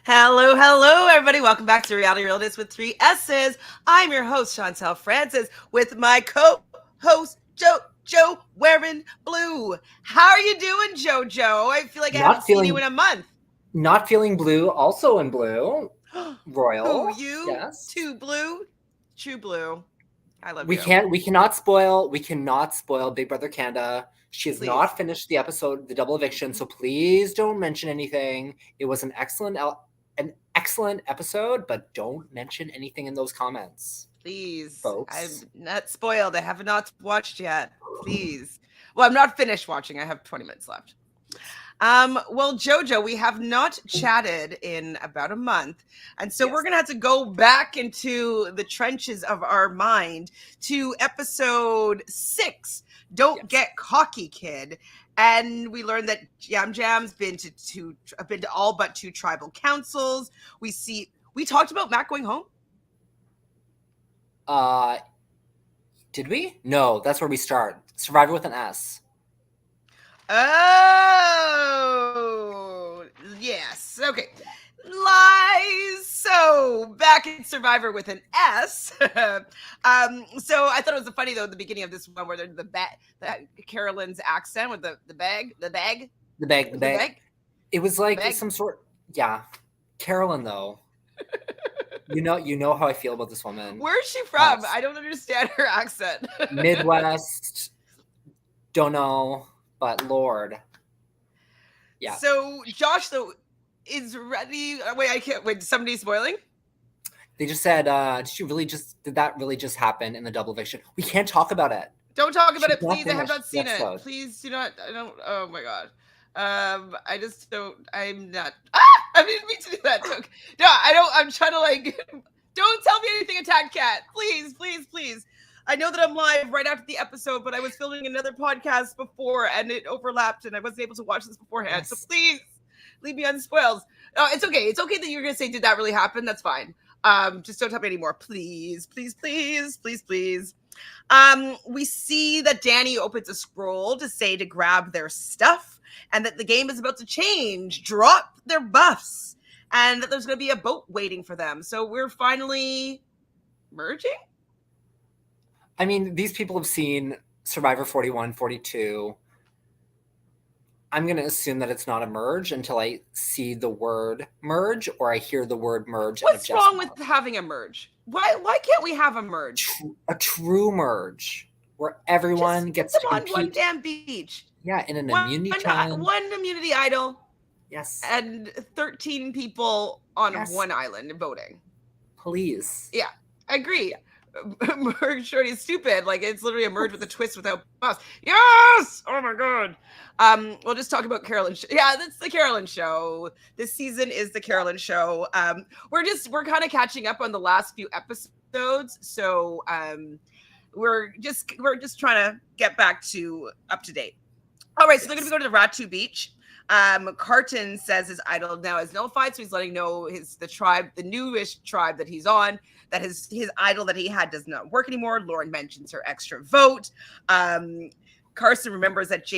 Hello, hello, everybody. Welcome back to Reality Realness with three S's. I'm your host, Chantele Francis, with my co-host, Jojo wearing blue. How are you doing, Jojo? I feel like I haven't Not seen you in feeling a month. not feeling blue, also in blue. Who, Royal. you? Yes. Too blue? True blue. I love We you. can't we cannot spoil Big Brother Canada. She has Please. not finished the episode, the double eviction, so please don't mention anything. It was an excellent episode, but don't mention anything in those comments, Please. I'm folks. not spoiled. I have not watched yet. Please. Well, I'm not finished watching. I have 20 minutes left. Well, Jojo, we have not chatted in about a month. And so we're Yes. going to have to go back into the trenches of our mind to episode 6, Don't Yes. Get Cocky Kid. And we learned that Yam Jam's been to all but 2 tribal councils. We talked about Matt going home. Uh did we? No, that's where we start. Survivor with an S. Oh, yes. Okay. Lies. So back in Survivor with an S. So I thought it was funny though at the beginning of this one where the Carolyn's accent with the bag, The bag, the the bag. bag, It was the like bag. some sort. Yeah, Carolyn though. You know how I feel about this woman. Where is she from? Yes. I don't understand her accent. Midwest. Don't know, but Lord, yeah. So Josh though is ready. Wait, I can't. Wait, somebody's spoiling. They just said, did that really just happen in the double eviction? We can't talk about it. Don't talk about She's it, not please. I have finished not the seen it. episode. Please do not. I don't. Oh my god. I just don't. I'm not. Ah! I didn't mean to do that. Don't, no, I don't. I'm trying to like. Don't tell me anything, attack cat. Please, please, please. I know that I'm live right after the episode, but I was filming another podcast before and it overlapped and I wasn't able to watch this beforehand. So Yes. please leave me unspoiled. It's okay. It's okay that you're gonna say, "Did that really happen?" That's fine. Just don't tell me anymore, please, please, please, please, please. We see that Danny opens a scroll to say to grab their stuff and that the game is about to change, drop their buffs, and that there's going to be a boat waiting for them. So we're finally merging? I mean, these people have seen Survivor 41, 42. I'm going to assume that it's not a merge until I see the word merge or I hear the word merge out of What's Jeff's wrong with mouth. having a merge? Why can't we have a merge? A true merge where everyone Just gets put to them on one compete. damn beach. Yeah, in an One, immunity challenge. one immunity idol Yes. and 13 people on Yes. one island voting. Please. Yeah, I agree. Merge shorty is stupid. Like it's literally a merge with a twist without buffs. Yes! Oh my god. We'll just talk about Carolyn. Yeah, that's the Carolyn show. This season is the Carolyn show. We're kind of catching up on the last few episodes, so we're just trying to get back to up to date. All right, so they're gonna go to the Ratu Beach. Carson says his idol now is nullified, so he's letting know the newish tribe that he's on, that his idol that he had does not work anymore. Lauren mentions her extra vote. Carson remembers that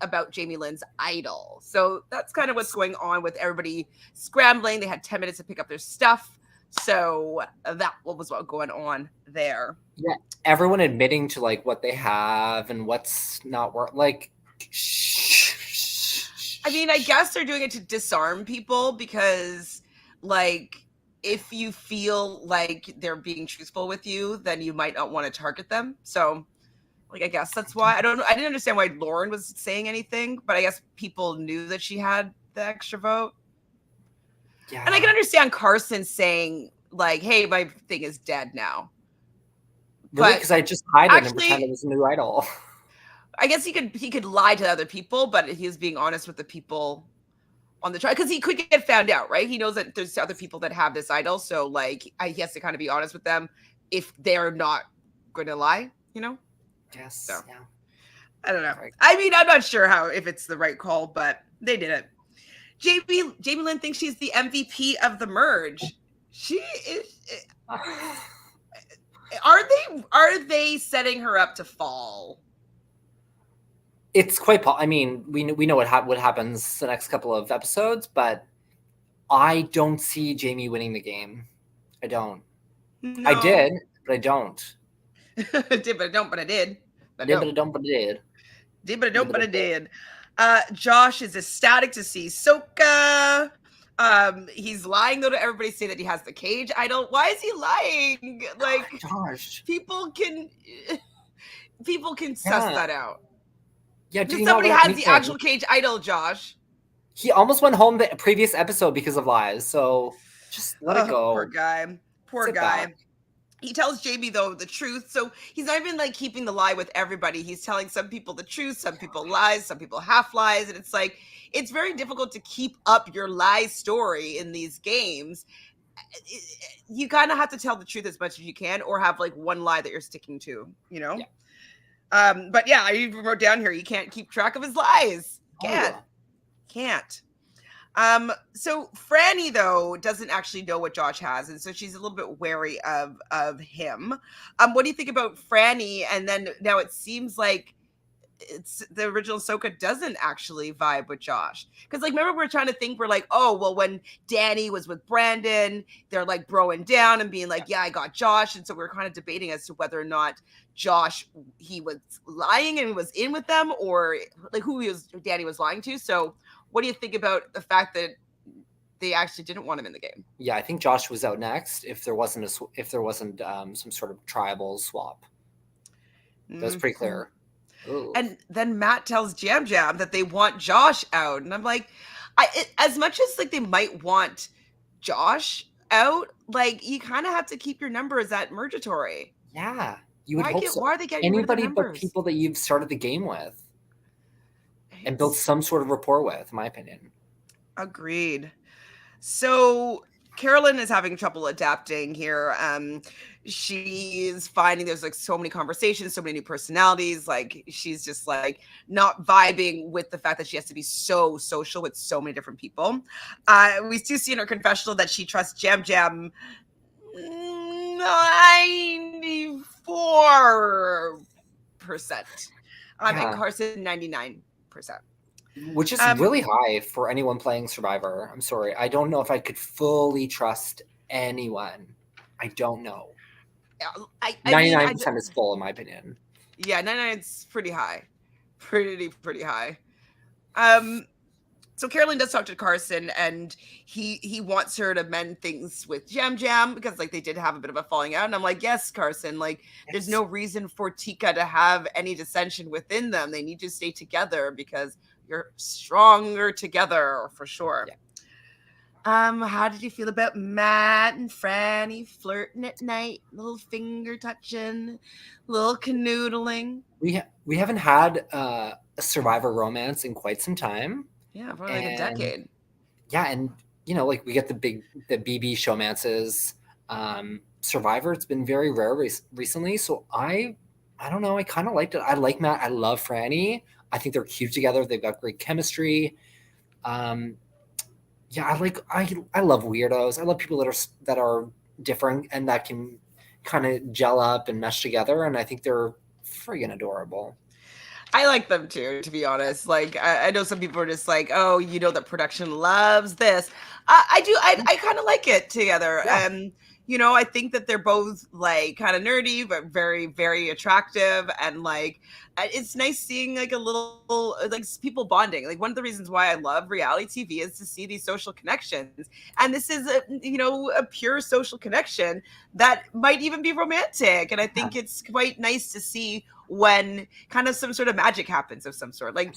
about Jamie Lynn's idol. So that's kind of what's going on with everybody scrambling. They had 10 minutes to pick up their stuff. So that was what going on there. Yeah, everyone admitting to like what they have and what's not like. I mean, I guess they're doing it to disarm people because, like, if you feel like they're being truthful with you, then you might not want to target them. So, like, I guess that's why. I didn't understand why Lauren was saying anything, but I guess people knew that she had the extra vote. Yeah. And I can understand Carson saying, like, hey, my thing is dead now. Really? Because I just hide it and pretend it was a new idol. I guess he could lie to other people, but he was being honest with the people on the trial because he could get found out, right? He knows that there's other people that have this idol, so like he has to kind of be honest with them if they're not going to lie, you know? Yes. So, yeah. I don't know. I mean, I'm not sure if it's the right call, but they did it. Jamie Lynn thinks she's the MVP of the merge. She is. Are they setting her up to fall? It's quite. I mean, we know what happens the next couple of episodes, but I don't see Jaime winning the game. I don't. No. I did, but I don't. Did, but I don't, but I did. But Did, no. but I don't, but I did. Did, but I don't, but I did. Josh is ecstatic to see Soka. He's lying though to everybody, say that he has the cage idol. Why is he lying? Like, Josh. people can suss that out. Yeah, Because somebody has the actual cage idol, Josh. He almost went home the previous episode because of lies, so just let it go. Poor guy. Poor guy. Back. He tells Jaime, though, the truth. So he's not even like keeping the lie with everybody. He's telling some people the truth, some people lies, some people half lies. And it's like, it's very difficult to keep up your lie story in these games. You kind of have to tell the truth as much as you can, or have like one lie that you're sticking to, you know? Yeah. But yeah, I even wrote down here, he can't keep track of his lies. Can't. So Frannie, though, doesn't actually know what Josh has, and so she's a little bit wary of him. What do you think about Frannie? And then now it seems like it's the original Ahsoka doesn't actually vibe with Josh. Because, like, remember, we're trying to think, we're like, oh, well, when Danny was with Brandon, they're like broing down and being like, yeah, I got Josh. And so we're kind of debating as to whether or not Josh, he was lying and was in with them, or like who Danny was lying to. So what do you think about the fact that they actually didn't want him in the game? Yeah, I think Josh was out next if there wasn't some sort of tribal swap. That's pretty clear. Ooh. And then Matt tells Jam Jam that they want Josh out, and I'm like, as much as like they might want Josh out, like you kind of have to keep your numbers at Mergatory. Yeah, you would hope so. Why are they getting anybody but people that you've started the game with and built some sort of rapport with, in my opinion. Agreed. So Carolyn is having trouble adapting here. She's finding there's like so many conversations, so many new personalities. Like she's just like not vibing with the fact that she has to be so social with so many different people. We do see in her confessional that she trusts Jam Jam 94%. And Carson 99%. Which is really high for anyone playing Survivor. I'm sorry. I don't know if I could fully trust anyone. I don't know. 99% is full, in my opinion. Yeah, 99 is pretty high. Pretty high. So Carolyn does talk to Carson, and he wants her to mend things with Jam Jam because like they did have a bit of a falling out. And I'm like, yes, Carson, like there's no reason for Tika to have any dissension within them. They need to stay together because you're stronger together for sure. Yeah. How did you feel about Matt and Frannie flirting at night, little finger touching, little canoodling? We haven't had a Survivor romance in quite some time. Yeah, probably like a decade. Yeah, and you know, like we get the BB showmances. Survivor, it's been very rare recently, so I don't know. I kind of liked it. I like Matt. I love Frannie. I think they're cute together. They've got great chemistry. Yeah, I love weirdos. I love people that are different and that can kind of gel up and mesh together. And I think they're friggin' adorable. I like them too, to be honest. Like I know some people are just like, oh, you know, that production loves this. I do. I kind of like it together. Yeah. You know, I think that they're both like kind of nerdy, but very, very attractive. And like, it's nice seeing like a little, like people bonding. Like one of the reasons why I love reality TV is to see these social connections. And this is a pure social connection that might even be romantic. And I think it's quite nice to see when kind of some sort of magic happens of some sort. Like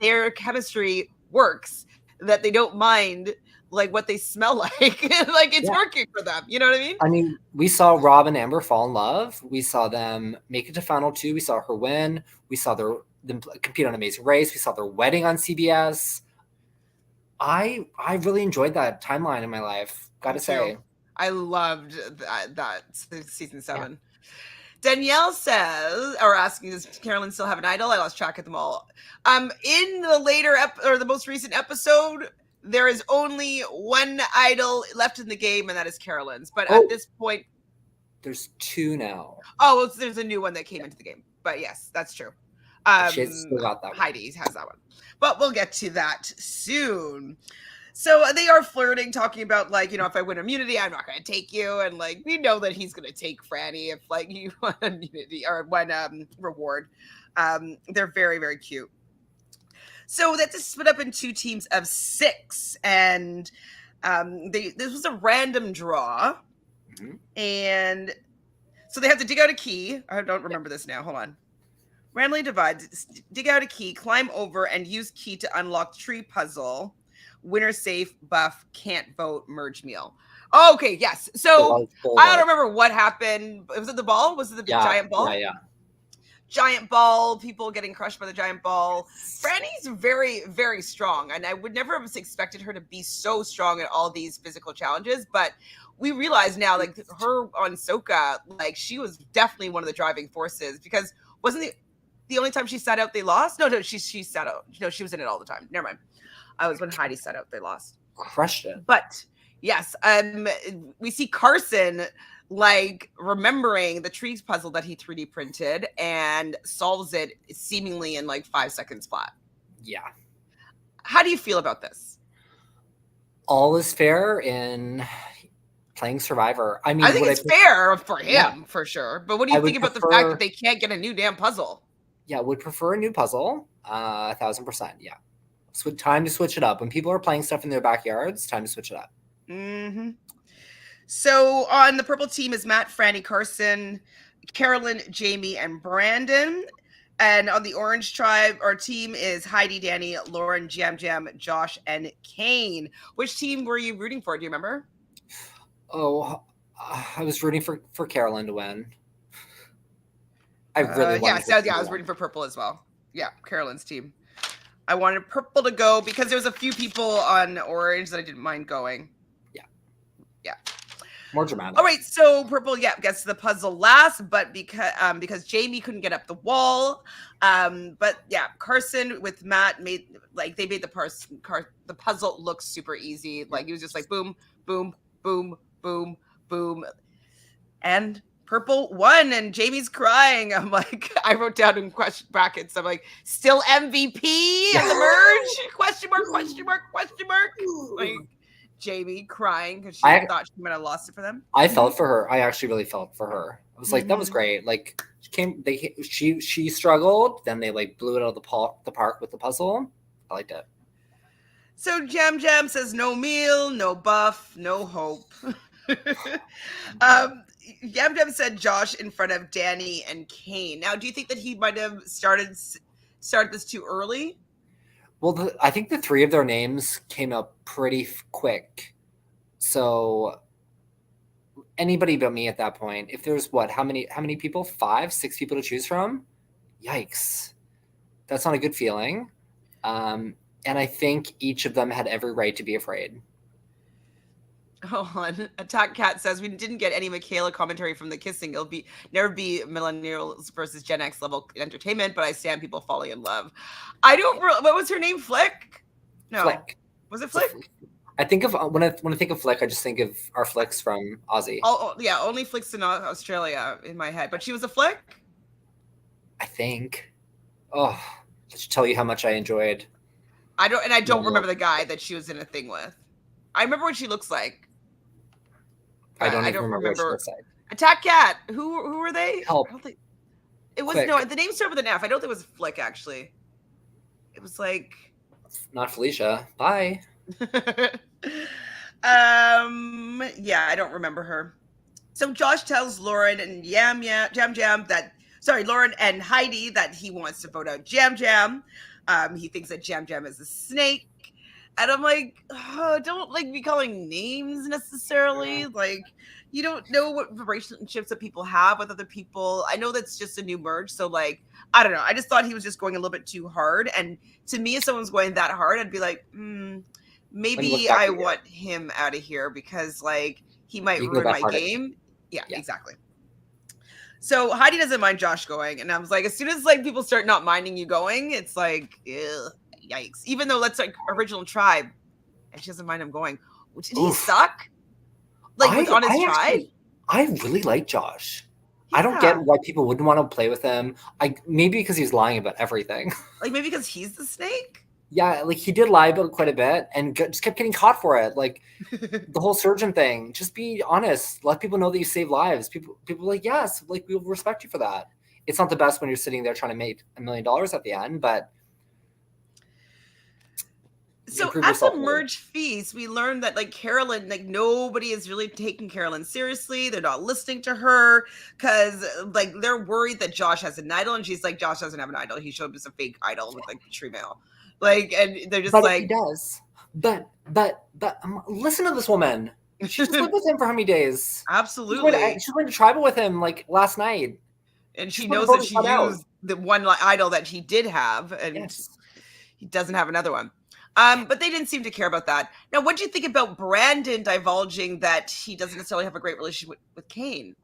their chemistry works, that they don't mind like what they smell like. Like it's working for them. You know what I mean? I mean, we saw Rob and Amber fall in love. We saw them make it to final 2. We saw her win. We saw them compete on Amazing Race. We saw their wedding on CBS. I really enjoyed that timeline in my life. Gotta say. I loved that season 7. Yeah. Danielle says, or asking, does Carolyn still have an idol? I lost track of them all. In the later or the most recent episode, there is only one idol left in the game, and that is Carolyn's. But at this point, there's 2 now. Oh, well, there's a new one that came into the game. But yes, that's true. She's still got that one. Heidi has that one. But we'll get to that soon. So they are flirting, talking about like, if I win immunity, I'm not going to take you, and like we know that he's going to take Frannie if like you won immunity or one reward. They're very, very cute. So that's split up in 2 teams of 6, and this was a random draw, and so they have to dig out a key. I don't remember this now. Hold on. Randomly divide, dig out a key, climb over, and use key to unlock tree puzzle. Winner safe, buff, can't vote, merge meal. Oh, okay, yes. So I don't remember what happened. Was it the ball? Was it the giant ball? Yeah. Giant ball, people getting crushed by the giant ball. Frannie's very, very strong, and I would never have expected her to be so strong at all these physical challenges, but we realize now, like, her on Soka, like, she was definitely one of the driving forces, because wasn't the only time she sat out they lost? No, she sat out. No, she was in it all the time. Never mind. I was when Heidi sat out they lost. Crushed it. But yes, we see Carson like remembering the trees puzzle that he 3D printed and solves it seemingly in like 5 seconds flat. Yeah. How do you feel about this? All is fair in playing Survivor. I mean, I think it's fair for him, for sure. But what do you think about the fact that they can't get a new damn puzzle? Yeah, would prefer a new puzzle. 1,000%. Yeah. Time to switch it up. When people are playing stuff in their backyards, time to switch it up. Mm-hmm. So on the purple team is Matt, Frannie, Carson, Carolyn, Jaime, and Brandon. And on the orange tribe, our team is Heidi, Danny, Lauren, Jam, Josh, and Kane. Which team were you rooting for? Do you remember? Oh, I was rooting for Carolyn to win. I really wanted I was rooting for purple as well. Yeah, Carolyn's team. I wanted purple to go because there was a few people on orange that I didn't mind going. Yeah. More dramatic. All right, so purple, gets to the puzzle last, but because Jaime couldn't get up the wall, but yeah, Carson with Matt made the puzzle look super easy. Like it was just like boom, boom, boom, boom, boom, and purple won, and Jamie's crying. I'm like, I wrote down in question brackets. I'm like, still MVP in the merge? Question mark? Like Jaime crying because she thought she might have lost it for them. I felt for her. I actually really felt for her. I was like, that was great. Like she struggled, then they like blew it out of the park with the puzzle. I liked it. So Jam says no meal, no buff, no hope. Yam said Josh in front of Danny and Kane. Now, do you think that he might have started this too early? Well, I think the 3 of their names came up pretty quick. So anybody but me at that point, if there's how many people? 5, 6 people to choose from? Yikes. That's not a good feeling. And I think each of them had every right to be afraid. Hold on. Attack Cat says we didn't get any Michaela commentary from the kissing. It'll never be millennials versus Gen X level entertainment, but I stand people falling in love. I don't. What was her name? Flick? No. Flick. Was it Flick? I think of when I think of Flick, I just think of our Flicks from Aussie. Oh yeah, only Flicks in Australia in my head. But she was a Flick. I think. Oh, I should tell you how much I enjoyed. I don't remember the guy that she was in a thing with. I remember what she looks like. I don't remember what she looks like. Attack Cat. Who were they? Help. It was no. The name started with an F. I don't think it was Flick actually. It was like. Not Felicia. Bye. Yeah, I don't remember her. So Josh tells Lauren and Jam that Lauren and Heidi that he wants to vote out Jam. He thinks that Jam is a snake. And I'm like, don't like be calling names necessarily. Like, you don't know what relationships that people have with other people. I know that's just a new merge. So like, I don't know. I just thought he was just going a little bit too hard. And to me, if someone's going that hard, I'd be like, maybe I want him out of here because like he might ruin my game. Yeah, exactly. So Heidi doesn't mind Josh going. And I was like, as soon as like people start not minding you going, it's like, ugh. Yikes. Even though that's like original tribe and she doesn't mind him going. Did he suck? Like on his tribe? I really like Josh. Yeah. I don't get why people wouldn't want to play with him. Maybe because he's lying about everything. Like maybe because he's the snake? Yeah, like he did lie about it quite a bit and just kept getting caught for it. Like the whole surgeon thing. Just be honest. Let people know that you save lives. People are like, yes, like we'll respect you for that. It's not the best when you're sitting there trying to make $1 million at the end, but So improve at the yourself later. merge feast, we learned that like Carolyn, like nobody is really taking Carolyn seriously. They're not listening to her because like they're worried that Josh has an idol, and she's like, Josh doesn't have an idol. He showed up as a fake idol with like the tree mail. Like, and they're just But like, he does. But listen to this woman. She just lived with him for how many days? absolutely. She went to tribal with him like last night. And she She's knows voting that she fun out. used the one idol that she did have, and Yes. he doesn't have another one. But they didn't seem to care about that. Now, what do you think about Brandon divulging that he doesn't necessarily have a great relationship with Kane?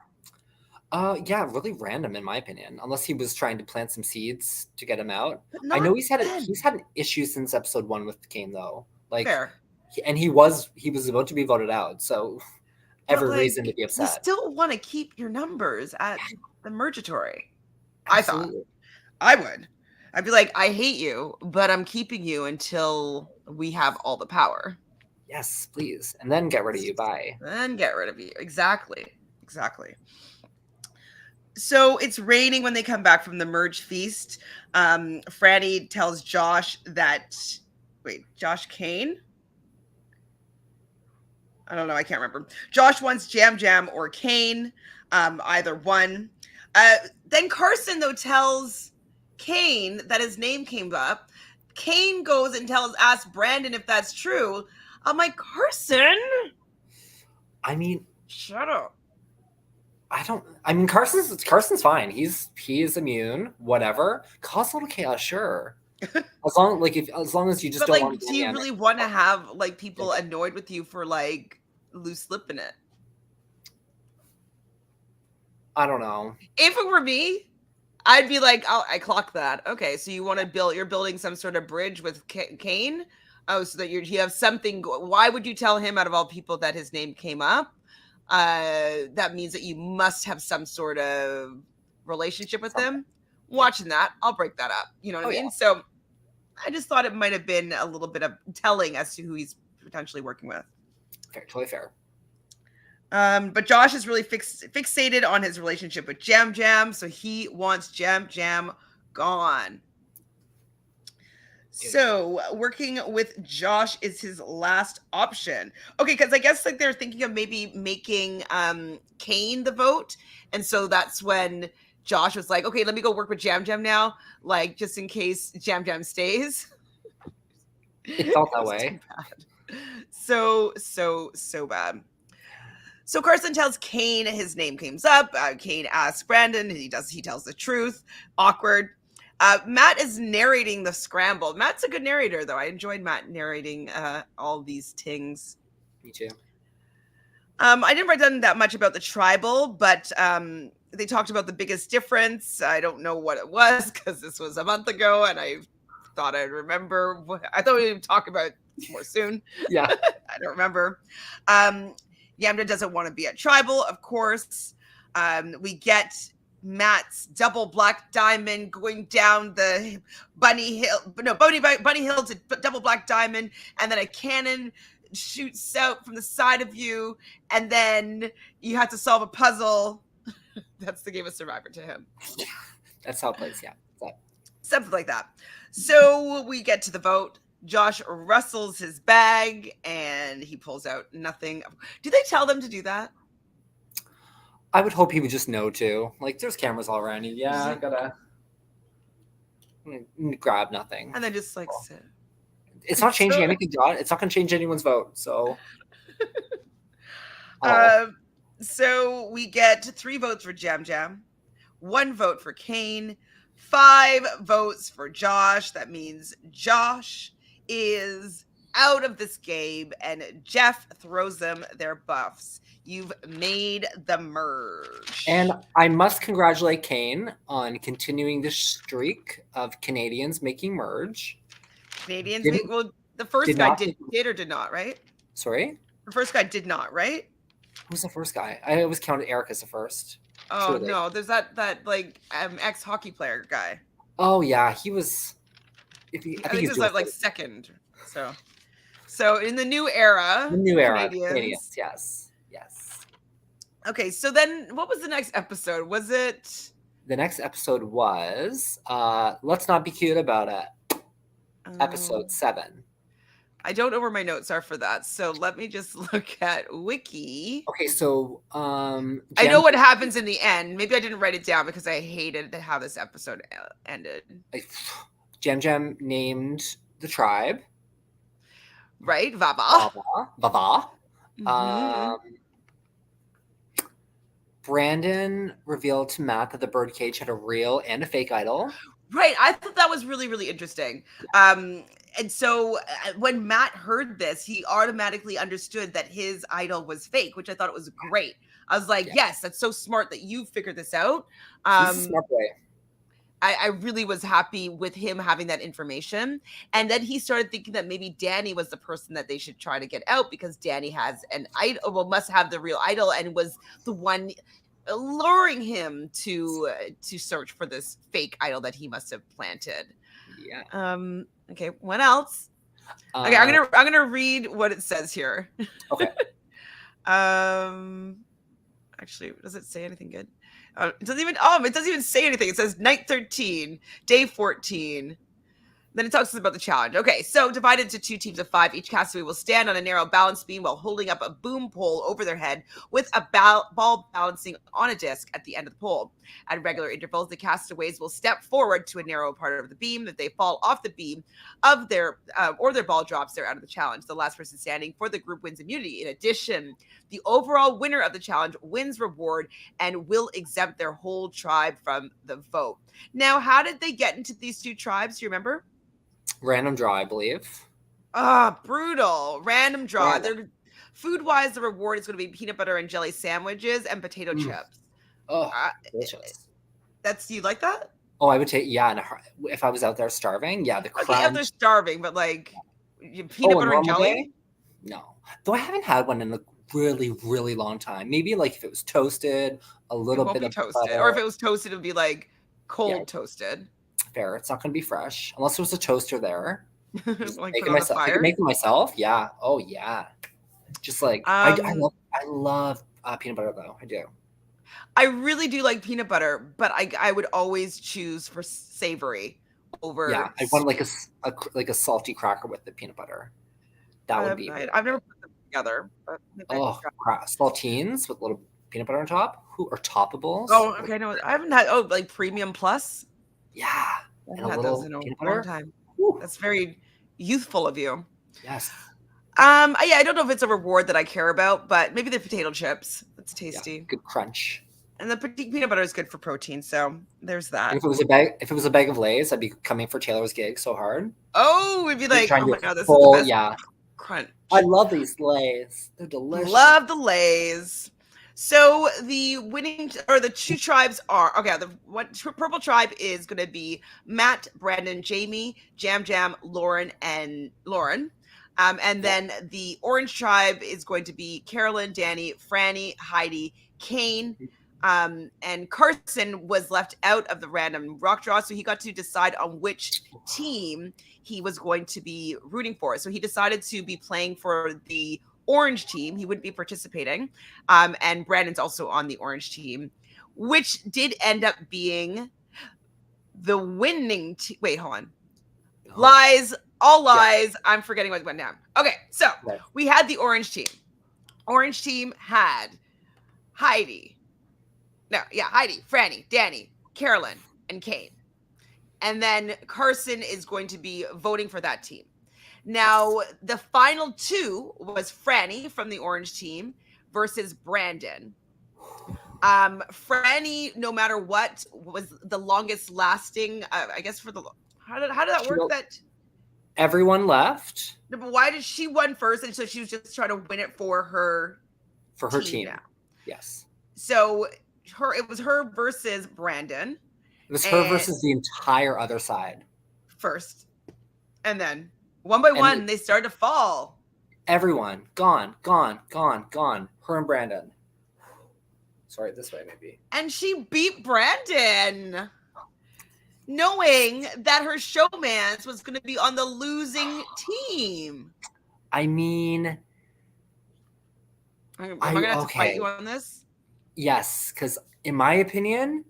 Yeah, really random in my opinion. Unless he was trying to plant some seeds to get him out. But I not know he's had then. an issue since episode 1 with Kane though. Like, Fair. and he was about to be voted out, so But every like, reason to be you upset. still want to keep your numbers at the Mergatory. Absolutely. I would. I'd be like, I hate you, but I'm keeping you until we have all the power. Yes, please. And then get rid of you. Bye. Then get rid of you. Exactly. So it's raining when they come back from the merge feast. Frannie tells Josh that Josh Kane? I don't know, I can't remember. Josh wants Jam or Kane, either one. Then Carson though tells Kane that his name came up. Kane goes and asks Brandon if that's true. I'm like, Carson? I mean, shut up. Carson's fine. He is immune, whatever. Cause a little chaos, sure. As long as you just don't want to do you really want to have like people annoyed with you for like loose lipping it? I don't know. If it were me, I'd be like, I clock that. Okay, so you're building some sort of bridge with Kane. Oh, so that you have something. Why would you tell him out of all people that his name came up? That means that you must have some sort of relationship with him. Watching that, I'll break that up. You know what I mean? Yeah. So I just thought it might have been a little bit of telling as to who he's potentially working with. Fair, totally fair. But Josh is really fixated on his relationship with Jam, so he wants Jam gone. So working with Josh is his last option. Okay, because I guess like they're thinking of maybe making Kane the vote, and so that's when Josh was like, "Okay, let me go work with Jam now, like just in case Jam stays." It felt that way. So bad. So Carson tells Kane his name comes up. Kane asks Brandon, and he tells the truth. Awkward. Matt is narrating the scramble. Matt's a good narrator, though. I enjoyed Matt narrating all these things. Me too. I didn't write down that much about the tribal, but they talked about the biggest difference. I don't know what it was because this was a month ago, and I thought I'd remember. I thought we'd talk about it more soon. Yeah. I don't remember. Yamda doesn't want to be at tribal, of course. We get Matt's double black diamond going down the Bunny Hill to double black diamond, and then a cannon shoots out from the side of you, and then you have to solve a puzzle. That's the game of Survivor to him. That's how it plays, yeah. Something like that. So we get to the vote. Josh rustles his bag and he pulls out nothing. Do they tell them to do that? I would hope he would just know to. Like, there's cameras all around you. Yeah, I gotta grab nothing. And then just like sit. It's not changing anything, John. It's not going to change anyone's vote. So, so we get 3 votes for Jam, 1 vote for Kane, 5 votes for Josh. That means Josh is out of this game, and Jeff throws them their buffs. You've made the merge. And I must congratulate Kane on continuing the streak of Canadians making merge. The first guy did or did not, right? Sorry? The first guy did not, right? Who's the first guy? I always counted Eric as the first. Oh, no, there's that like ex-hockey player guy. Oh, yeah, he was... I think I think he's it's dual like second. So in the new era, the new era, Canadians. yes. Okay, so then what was the next episode? Was it The next episode was Let's Not Be Cute About It. Episode 7. I don't know where my notes are for that, so let me just look at Wiki. Okay, so I know what happens in the end. Maybe I didn't write it down because I hated how this episode ended. Jam named the tribe. Right? Vava. Vava. Mm-hmm. Brandon revealed to Matt that the birdcage had a real and a fake idol. Right. I thought that was really, really interesting. And so when Matt heard this, he automatically understood that his idol was fake, which I thought was great. I was like, yes, that's so smart that you figured this out. He's a smart boy. I really was happy with him having that information. And then he started thinking that maybe Danny was the person that they should try to get out because Danny has an idol, well, must have the real idol and was the one luring him to search for this fake idol that he must have planted. Yeah. Okay, what else? Okay, I'm gonna read what it says here. Okay. Actually, does it say anything good? It doesn't even say anything. It says night 13, day 14. Then it talks about the challenge. Okay, so divided into 2 teams of 5, each castaway will stand on a narrow balance beam while holding up a boom pole over their head with a ball balancing on a disc at the end of the pole. At regular intervals, the castaways will step forward to a narrow part of the beam. If they fall off the beam of their or their ball drops, they're out of the challenge. The last person standing for the group wins immunity. In addition, the overall winner of the challenge wins reward and will exempt their whole tribe from the vote. Now, how did they get into these 2 tribes? Do you remember? Random draw, I believe. Brutal. Random draw. Food-wise, the reward is going to be peanut butter and jelly sandwiches and potato chips. Oh, delicious. You like that? Oh, I would take, if I was out there starving, the crunch. Okay, if they're starving, but like peanut butter and jelly? Day? No. Though I haven't had one in a really, really long time. Maybe like if it was toasted, a little bit of toasted. butter. Or if it was toasted, it would be like cold toasted. Fair. It's not going to be fresh unless there was a toaster there. Like make it myself. Yeah. Oh yeah. Just like I love peanut butter though. I do. I really do like peanut butter, but I would always choose for savory over. Yeah, I want like a salty cracker with the peanut butter. That would be. I've never put them together. But saltines with little peanut butter on top. Who are toppables? Oh, okay. No, I haven't had. Oh, like premium plus. Yeah, I haven't had those in a long time. Woo. That's very youthful of you. Yes. I don't know if it's a reward that I care about, but maybe the potato chips. That's tasty. Yeah, good crunch. And the peanut butter is good for protein, so there's that. And if it was a bag of Lay's, I'd be coming for Taylor's gig so hard. Oh, we'd be like, oh my god, this is the best crunch. I love these Lay's. They're delicious. Love the Lay's. So the winning or the 2 tribes are the purple tribe is going to be Matt, Brandon, Jaime, Jam, Lauren, and then the orange tribe is going to be Carolyn, Danny, Frannie, Heidi, Kane, and Carson was left out of the random rock draw, so he got to decide on which team he was going to be rooting for. So he decided to be playing for the orange team. He wouldn't be participating. And Brandon's also on the orange team, which did end up being the winning team. Wait, hold on. Lies, all lies. Yeah. I'm forgetting what went down. Okay, so we had the orange team. Orange team had Heidi, Frannie, Danny, Carolyn, and Kane. And then Carson is going to be voting for that team. Now, the final 2 was Frannie from the orange team versus Brandon. Frannie, no matter what, was the longest lasting, I guess for the, how did that work? That everyone left. No, but why did she won first? And so she was just trying to win it for her team. Now. Yes. So it was her versus Brandon. It was her versus the entire other side. First. And then one by one, they started to fall. Everyone. Gone. Her and Brandon. Sorry, this way maybe. And she beat Brandon. knowing that her showmance was going to be on the losing team. I mean, am I going to have to fight you on this? Yes, because in my opinion,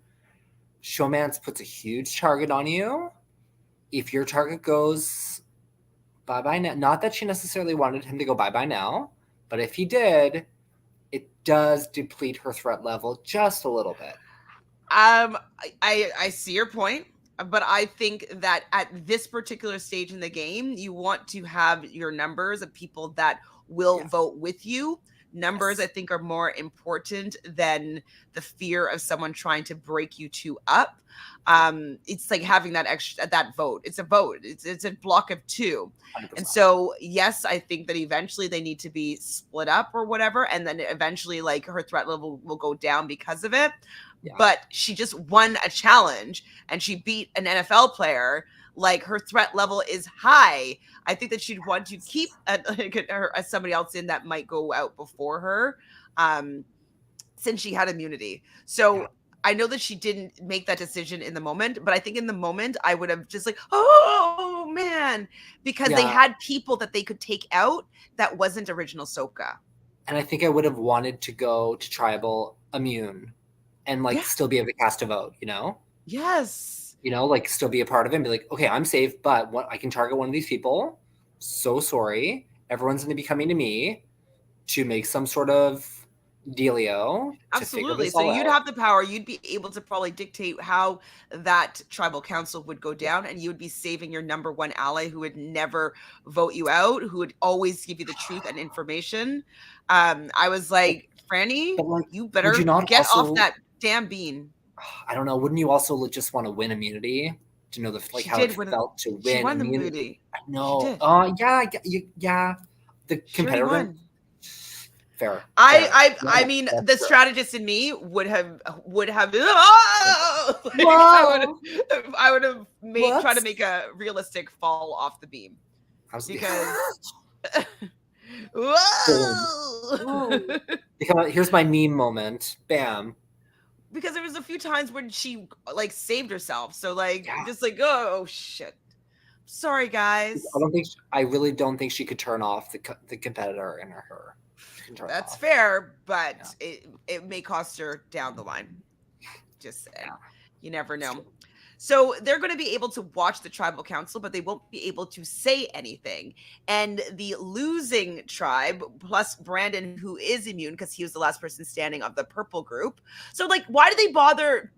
showmance puts a huge target on you. If your target goes bye-bye now, not that she necessarily wanted him to go bye-bye now, but if he did, it does deplete her threat level just a little bit. I see your point, but I think that at this particular stage in the game, you want to have your numbers of people that will vote with you. Numbers, I think, are more important than the fear of someone trying to break you two up. It's like having that vote. It's a vote. It's a block of 2. 100%. And so, yes, I think that eventually they need to be split up or whatever, and then eventually, like, her threat level will go down because of it. Yeah. But she just won a challenge and she beat an NFL player. Like, her threat level is high. I think that she'd want to keep somebody else in that might go out before her, since she had immunity. So I know that she didn't make that decision in the moment, but I think in the moment I would have just like, oh man, because they had people that they could take out that wasn't original Soka. And I think I would have wanted to go to tribal immune and like still be able to cast a vote, you know? Yes. You know, like still be a part of it and be like, okay, I'm safe, but I can target one of these people. So sorry. Everyone's going to be coming to me to make some sort of dealio. Absolutely. So you'd have the power. You'd be able to probably dictate how that tribal council would go down, and you would be saving your number one ally who would never vote you out, who would always give you the truth and information. I was like, Frannie, like, you better get off that damn bean. I don't know. Wouldn't you also just want to win immunity to know how it felt to win immunity? No. Yeah. The competitor. Fair. I mean, the strategist in me would have. I would have tried to make a realistic fall off the beam. Because. Whoa! Here's my meme moment. Bam. Because there was a few times when she like saved herself. So just like, oh shit. Sorry, guys. I really don't think she could turn off the competitor in her. That's fair, but it may cost her down the line. Just saying. You never know. So they're going to be able to watch the tribal council, but they won't be able to say anything. And the losing tribe, plus Brandon, who is immune because he was the last person standing of the purple group. So, like, why do they bother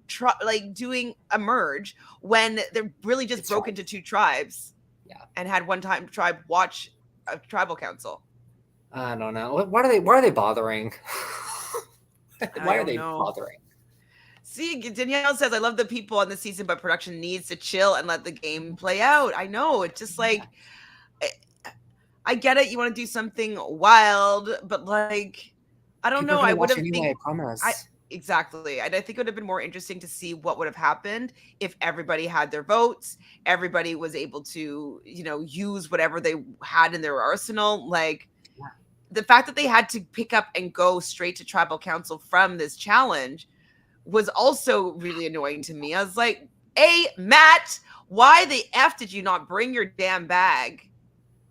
doing a merge when they're really just broke into 2 tribes? Yeah, and had one time tribe watch a tribal council. I don't know. Why are they bothering? Why are they bothering? See, Danielle says, I love the people on the season, but production needs to chill and let the game play out. I know. It's just like, I get it. You want to do something wild, but like, I don't know. I would have anyway, I promise. Exactly. And I think it would have been more interesting to see what would have happened if everybody had their votes. Everybody was able to, use whatever they had in their arsenal. Like, the fact that they had to pick up and go straight to tribal council from this challenge was also really annoying to me. I was like, hey, Matt, why the F did you not bring your damn bag?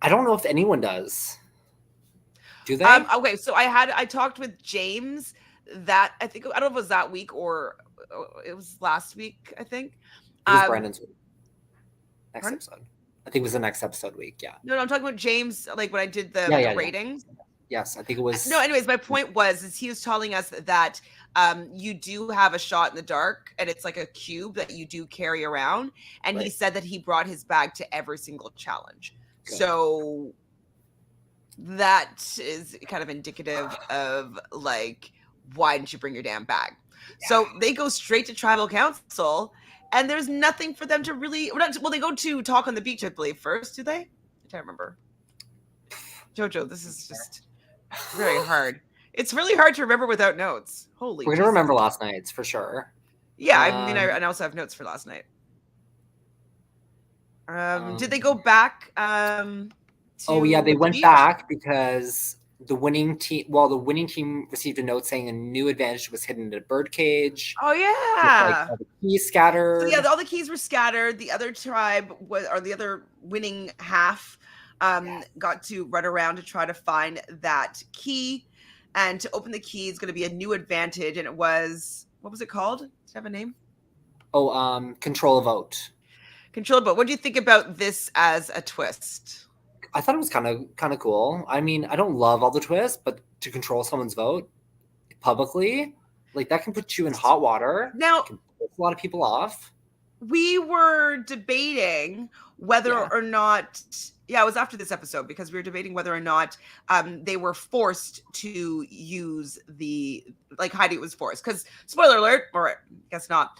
I don't know if anyone does. Do they? Okay, so I talked with James that I don't know if it was that week or it was last week, I think. It was Brandon's week. Next episode. I think it was the next episode week, yeah. No, I'm talking about James, like when I did the ratings. Yeah. Yes, I think it was. No, anyways, my point is he was telling us that you do have a shot in the dark, and it's like a cube that you do carry around. And he said that he brought his bag to every single challenge. Good. So that is kind of indicative of like, why didn't you bring your damn bag? Yeah. So they go straight to tribal council, and there's nothing for them to really. Well, they go to talk on the beach, I believe, first. Do they? I can't remember. Jojo, this is just very hard. It's really hard to remember without notes. Holy. We're gonna remember last night's for sure. Yeah, I mean, I also have notes for last night. Did they go back? They went back because the winning team received a note saying a new advantage was hidden in a birdcage. Oh With, like, yeah. all the keys scattered. So yeah, all the keys were scattered. The other tribe or the other winning half, got to run around to try to find that key, and to open the key is going to be a new advantage. And it was, what was it called? Does it have a name? Oh, control a vote. Control a vote. What do you think about this as a twist? I thought it was kind of cool. I mean, I don't love all the twists, but to control someone's vote publicly, like, that can put you in hot water. Now, It can piss a lot of people off. we were debating whether or not, it was after this episode, because we were debating whether or not they were forced to use like Heidi was forced, because spoiler alert, or I guess not,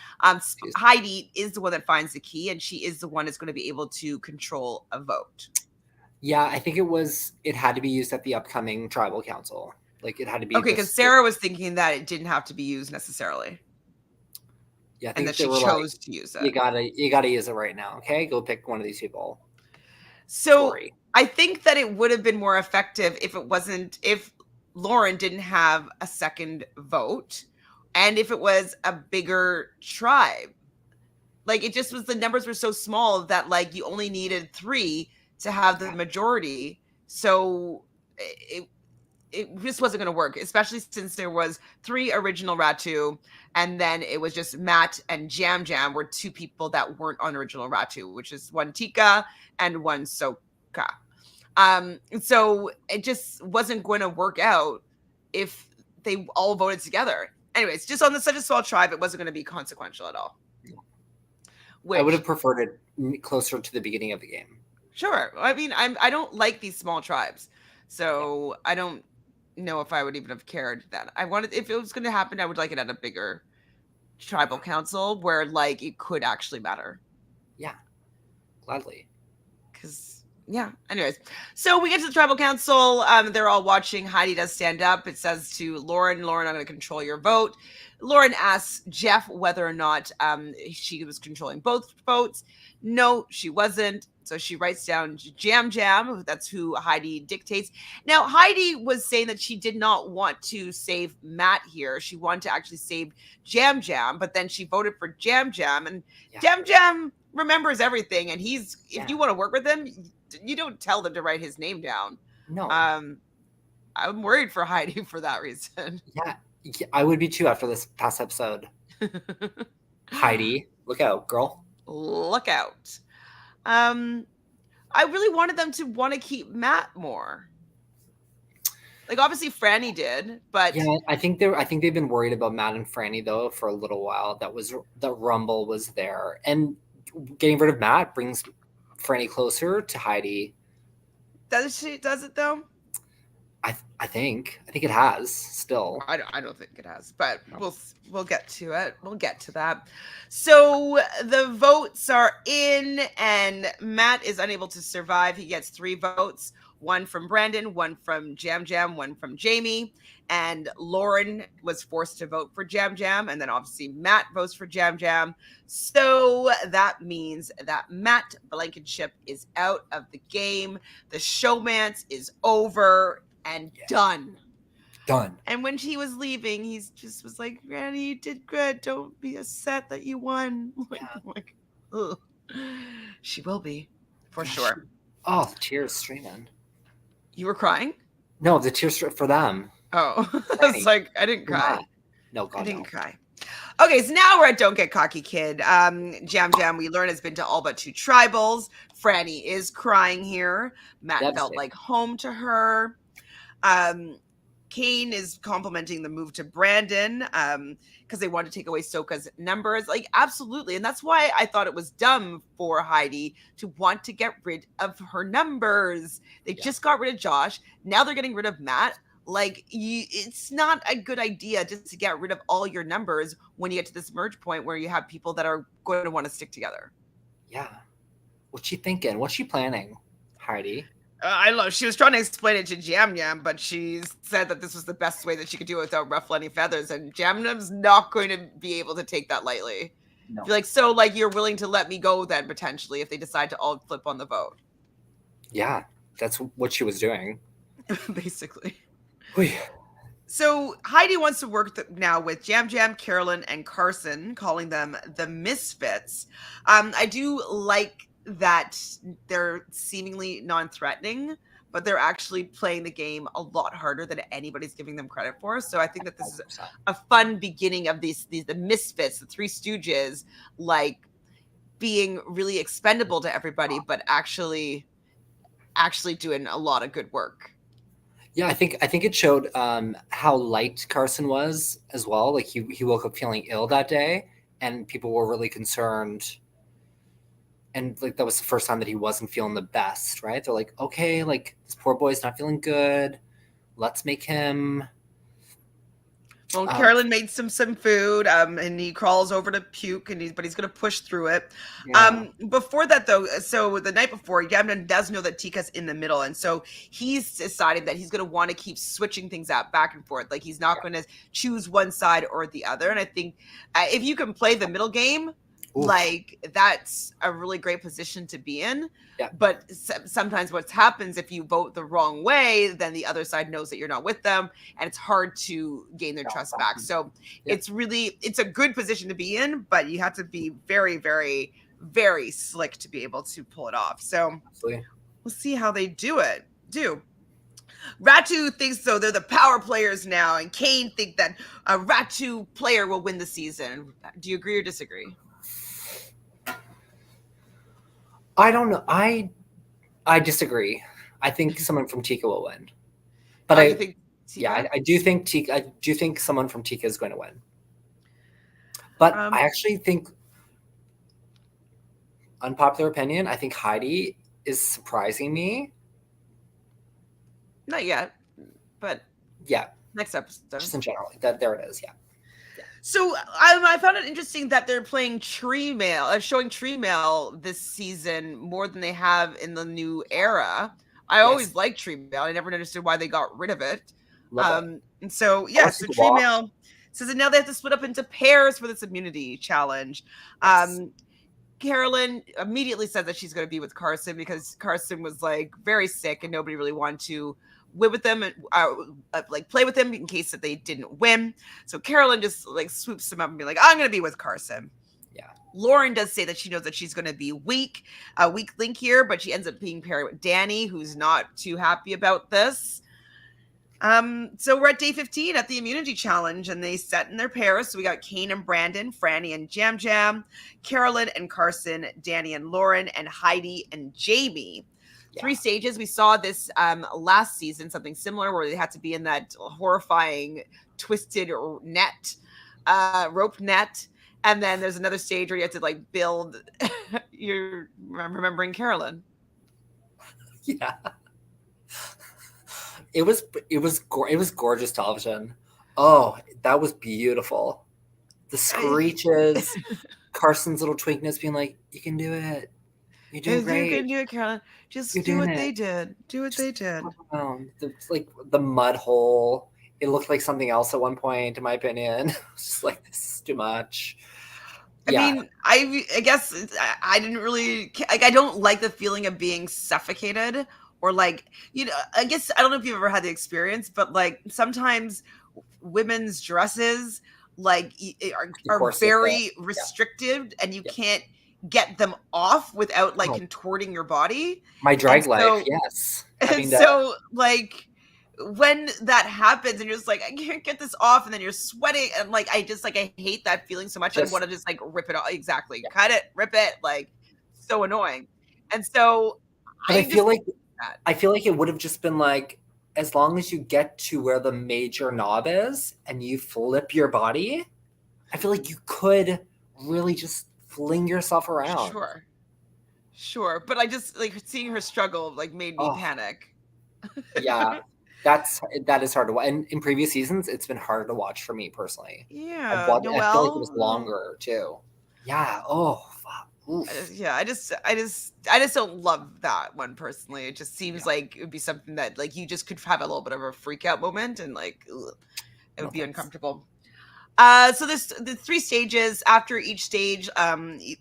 Heidi is the one that finds the key, and she is the one that's going to be able to control a vote. Yeah, I think it had to be used at the upcoming tribal council. Like, it had to be. Okay, because Sarah was thinking that it didn't have to be used necessarily. Yeah, I think and that she chose to use it. You gotta use it right now. Okay, go pick one of these people. So Sorry. I think that it would have been more effective if Lauren didn't have a second vote, and if it was a bigger tribe. Like, it just was, the numbers were so small that, like, you only needed 3 to have the majority. So it just wasn't going to work, especially since there was 3 original Ratu, and then it was just Matt and Jam Jam were 2 people that weren't on original Ratu, which is one Tika and one Soka. So it just wasn't going to work out if they all voted together. Anyways, just on such a small tribe, it wasn't going to be consequential at all. I would have preferred it closer to the beginning of the game. Sure. I mean, I don't like these small tribes, so I don't know if I would even have cared then. If it was going to happen, I would like it at a bigger tribal council where, like, it could actually matter. Yeah, gladly. Because, yeah. Anyways, so we get to the tribal council. They're all watching. Heidi does stand up. It says to Lauren, I'm going to control your vote. Lauren asks Jeff whether or not she was controlling both votes. No, she wasn't. So she writes down Jam Jam. That's who Heidi dictates. Now, Heidi was saying that she did not want to save Matt here. She wanted to actually save Jam Jam, but then she voted for Jam Jam. And Jam Jam remembers everything. And if you want to work with him, you don't tell them to write his name down. No. I'm worried for Heidi for that reason. Yeah, I would be too after this past episode. Heidi, look out, girl. Look out. I really wanted them to want to keep Matt more. Like, obviously Frannie did, but yeah, I think they've been worried about Matt and Frannie though for a little while. The rumble was there, and getting rid of Matt brings Frannie closer to Heidi. Does it though? I think it has still. I don't think it has, but we'll get to it. We'll get to that. So the votes are in, and Matt is unable to survive. He gets 3 votes, 1 from Brandon, 1 from Jam Jam, 1 from Jaime, and Lauren was forced to vote for Jam Jam, and then obviously Matt votes for Jam Jam. So that means that Matt Blankenship is out of the game. The showmance is over. And done. And when he was leaving, he just was like, Granny, you did good. Don't be upset that you won. Like, ugh. She will be, for sure. Oh, the tears streaming. You were crying? No, the tears for them. Oh, I was like, I didn't cry. No, God, I didn't cry. Okay, so now we're at Don't Get Cocky Kid. Jam Jam, we learn, has been to all but 2 tribals. Frannie is crying here. Matt felt like home to her. Kane is complimenting the move to Brandon because they want to take away Soka's numbers. Like, absolutely. And that's why I thought it was dumb for Heidi to want to get rid of her numbers. They just got rid of Josh. Now they're getting rid of Matt. Like, it's not a good idea just to get rid of all your numbers when you get to this merge point where you have people that are going to want to stick together. Yeah. What's she thinking? What's she planning, Heidi? I don't know. She was trying to explain it to Jam Jam, but she said that this was the best way that she could do it without ruffle any feathers, and Jam Jam's not going to be able to take that lightly. No. You're like, so, like, you're willing to let me go then, potentially, if they decide to all flip on the vote. Yeah, that's what she was doing. Basically. So Heidi wants to work now with Jam Jam, Carolyn, and Carson, calling them the Misfits. I do like that they're seemingly non-threatening, but they're actually playing the game a lot harder than anybody's giving them credit for. So I think that this is 100%. a fun beginning of the Misfits, the Three Stooges, like being really expendable to everybody, but actually doing a lot of good work. Yeah, I think it showed how light Carson was as well. Like he woke up feeling ill that day, and people were really concerned. And like that was the first time that he wasn't feeling the best, right? They're like, okay, like this poor boy's not feeling good. Let's make him. Well, Carolyn made some food, and he crawls over to puke, but he's gonna push through it. Yeah. Before that, though, so the night before, Yamna does know that Tika's in the middle, and so he's decided that he's gonna want to keep switching things up back and forth. Like he's not going to choose one side or the other. And I think if you can play the middle game, Oof. like that's a really great position to be in. Yeah. But sometimes what happens if you vote the wrong way, then the other side knows that you're not with them, and it's hard to gain their trust back. So it's a good position to be in, but you have to be very, very, very slick to be able to pull it off. So Absolutely. We'll see how they do. Ratu thinks so. They're the power players now, and Kane think that a Ratu player will win the season. Do you agree or disagree? I don't know. I disagree. I think someone from Tika will win. But I think Tika? Yeah, I do think Tika. I do think someone from Tika is going to win. But I actually think, unpopular opinion, I think Heidi is surprising me. Not yet, but yeah, next episode. Just in general, there it is. Yeah. So I found it interesting that they're playing Tree Mail, showing Tree Mail this season more than they have in the new era. I always liked Tree Mail. I never understood why they got rid of it. And so so Tree Mail says that now they have to split up into pairs for this immunity challenge. Yes. Carolyn immediately said that she's going to be with Carson because Carson was like very sick and nobody really wanted to win with them and like play with them in case that they didn't win. So Carolyn just like swoops him up and be like, I'm going to be with Carson. Yeah. Lauren does say that she knows that she's going to be weak link here, but she ends up being paired with Danny, who's not too happy about this. So we're at day 15 at the immunity challenge, and they set in their pairs. So we got Kane and Brandon, Frannie and Jam Jam, Carolyn and Carson, Danny and Lauren, and Heidi and Jaime. Yeah. 3 stages. We saw this last season, something similar where they had to be in that horrifying twisted net, rope net. And then there's another stage where you have to like build. You're remembering Carolyn. Yeah. It was gorgeous television. Oh, that was beautiful. The screeches, Carson's little tweakness being like, you can do it. You're doing great. You can do it, Carolyn. Just do what they did. Do what they did. It's like the mud hole. It looked like something else at one point, in my opinion. It's just like, this is too much. I mean, I guess I didn't really like. I don't like the feeling of being suffocated or like, you know. I guess I don't know if you've ever had the experience, but like sometimes women's dresses like are very restrictive, and you can't get them off without like contorting your body. My drag life, yes. So like when that happens and you're just like, I can't get this off, and then you're sweating, and like I hate that feeling so much. I want to just like rip it off. Exactly. Cut it, rip it, like so annoying. And so I feel like it would have just been like, as long as you get to where the major knob is and you flip your body, I feel like you could really just fling yourself around. Sure. But I just like seeing her struggle like made me panic. Yeah. That is hard to watch. And in previous seasons, it's been harder to watch for me personally. Yeah. I feel like it was longer too. Yeah. Oh, fuck. I just don't love that one personally. It just seems like it would be something that like you just could have a little bit of a freak out moment, and like it would be uncomfortable. So there's the 3 stages. After each stage,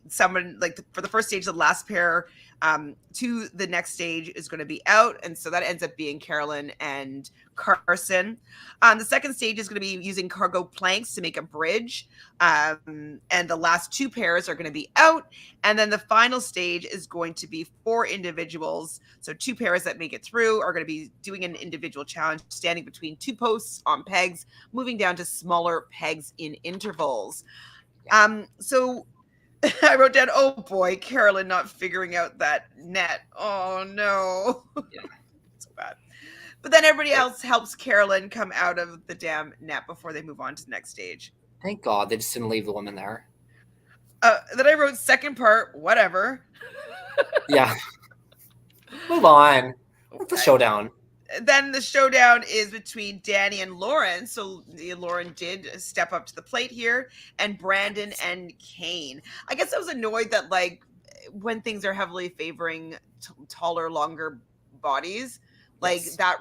someone like for the first stage, the last pair To the next stage is going to be out, and so that ends up being Carolyn and Carson. The second stage is going to be using cargo planks to make a bridge, and the last two pairs are going to be out, and then the final stage is going to be 4 individuals. So 2 pairs that make it through are going to be doing an individual challenge, standing between 2 posts on pegs, moving down to smaller pegs in intervals. So I wrote down, oh boy, Carolyn not figuring out that net. Oh no. Yeah. So bad. But then everybody else helps Carolyn come out of the damn net before they move on to the next stage. Thank God they just didn't leave the woman there. Then I wrote second part, whatever. Yeah. Move on. What's the showdown? Then the showdown is between Danny and Lauren. So Lauren did step up to the plate here, and Brandon and Kane. I guess I was annoyed that, like, when things are heavily favoring taller, longer bodies, like that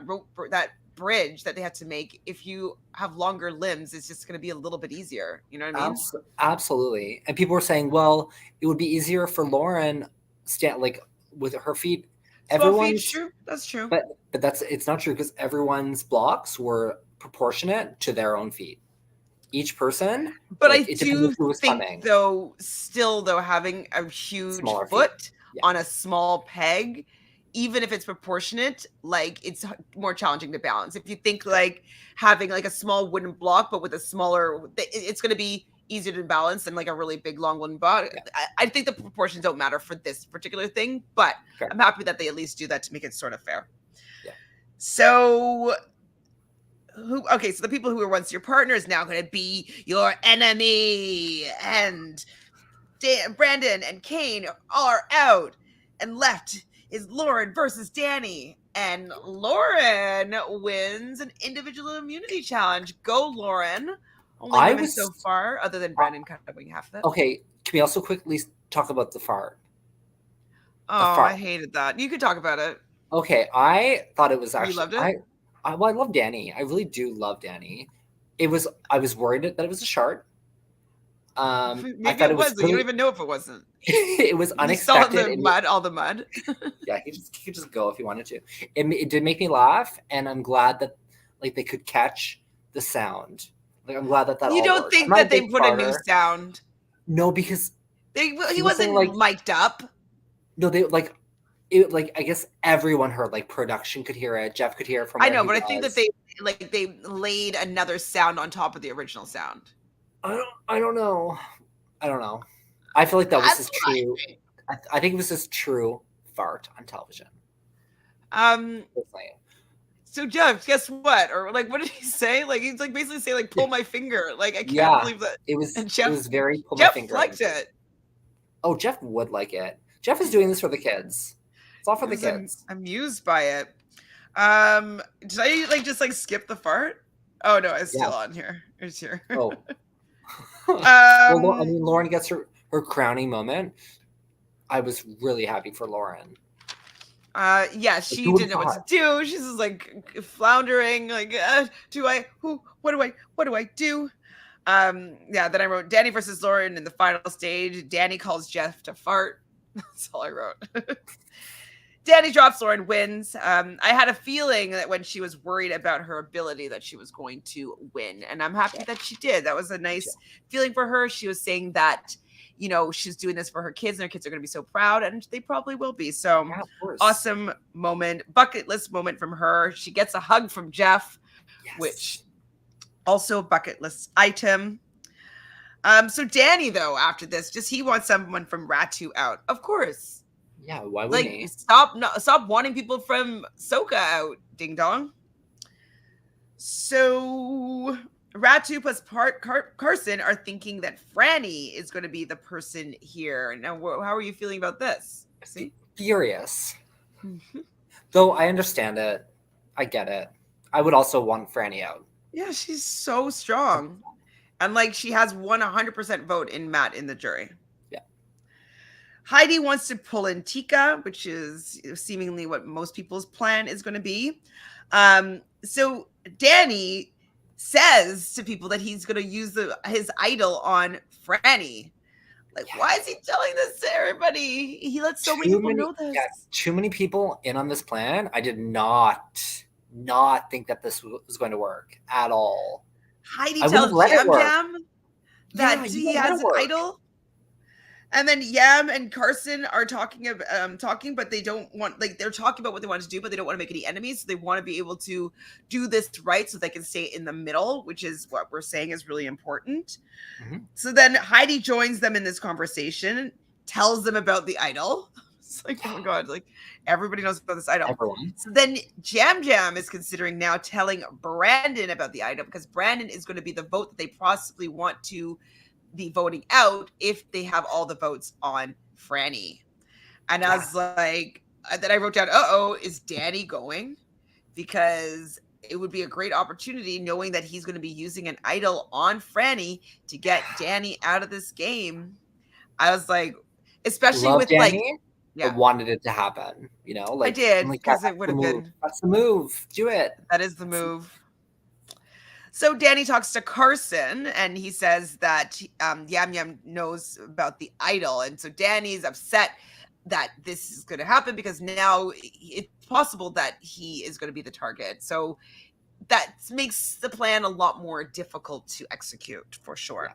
bridge that they had to make, if you have longer limbs, it's just going to be a little bit easier. You know what I mean? Absolutely. And people were saying, well, it would be easier for Lauren like with her feet. Everyone's true. That's true. But it's not true, because everyone's blocks were proportionate to their own feet. Each person. But like, I do think though, having a huge foot on a small peg, even if it's proportionate, like, it's more challenging to balance. If you think like having like a small wooden block, but with a smaller, it's going to be easier to balance than like a really big long wooden block. Yeah. I think the proportions don't matter for this particular thing, but fair. I'm happy that they at least do that to make it sort of fair. Yeah. So the people who were once your partner is now going to be your enemy, and Brandon and Kane are out, and left is Lauren versus Danny, and Lauren wins an individual immunity challenge. Go, Lauren. Only women so far, other than Brandon cutting half of it. Okay, can we also quickly talk about the fart? I hated that. You could talk about it. Okay, I thought it was actually. You loved it? I love Danny. I really do love Danny. I was worried that it was a shark. Maybe I thought it was. You don't even know if it wasn't. It was unexpected. You saw the mud, all the mud. Yeah, he could just go if he wanted to. It did make me laugh, and I'm glad that like they could catch the sound. Like, I'm glad that you don't think that they put a new sound? No, because he wasn't like mic'd up. No, they like it. Like, I guess everyone heard. Like, production could hear it. Jeff could hear it from. I know, but I think that they laid another sound on top of the original sound. I don't know. I feel like that was his true. I think it was his true fart on television. So Jeff, guess what? Or like, what did he say? Like, he's like basically saying like, pull my finger. Like, I can't believe that. It was very pull Jeff my finger. Liked it. Oh, Jeff would like it. Jeff is doing this for the kids. It's all for the kids. I'm amused by it. Did I just skip the fart? Oh no, it's still on here. It's here. Oh. Well, I mean, Lauren gets her crowning moment. I was really happy for Lauren. She didn't know what to do. She's just like floundering, like, what do I do? Then I wrote Danny versus Lauren in the final stage. Danny calls Jeff to fart. That's all I wrote. Danny drops, Lauren wins. I had a feeling that when she was worried about her ability that she was going to win, and I'm happy that she did. That was a nice feeling for her. She was saying that, you know, she's doing this for her kids, and her kids are going to be so proud, and they probably will be. So awesome moment, bucket list moment from her. She gets a hug from Jeff, which also bucket list item. So Danny, though, after this, he wants someone from Ratu out. Of course. Yeah, why wouldn't he? Stop wanting people from Soka out, ding dong. So Ratu plus Carson are thinking that Frannie is going to be the person here. Now, how are you feeling about this? See? Furious. Though I understand it. I get it. I would also want Frannie out. Yeah, she's so strong. And she has 100% vote in Matt in the jury. Yeah. Heidi wants to pull in Tika, which is seemingly what most people's plan is going to be. So Danny says to people that he's going to use his idol on Frannie. Like, why is he telling this to everybody? He lets so many people know this. Yeah, too many people in on this plan. I did not think that this was going to work at all. Heidi tells Jam Jam that he has an idol. And then Yam and Carson are talking, but they don't want, like, they're talking about what they want to do, but they don't want to make any enemies. So they want to be able to do this right so they can stay in the middle, which is what we're saying is really important. Mm-hmm. So then Heidi joins them in this conversation, tells them about the idol. It's like, oh my God, like everybody knows about this idol. Everyone. So then Jam Jam is considering now telling Brandon about the idol because Brandon is going to be the vote that they possibly want to be voting out if they have all the votes on Frannie. And I was like, then I wrote down, is Danny going? Because it would be a great opportunity knowing that he's going to be using an idol on Frannie to get Danny out of this game. I was like, especially with Danny, I wanted it to happen, you know? Like, I did, because it would have been. That's the move. Do it. That is the move. So Danny talks to Carson and he says that Yam Yam knows about the idol. And so Danny's upset that this is going to happen because now it's possible that he is going to be the target. So that makes the plan a lot more difficult to execute for sure. Yeah.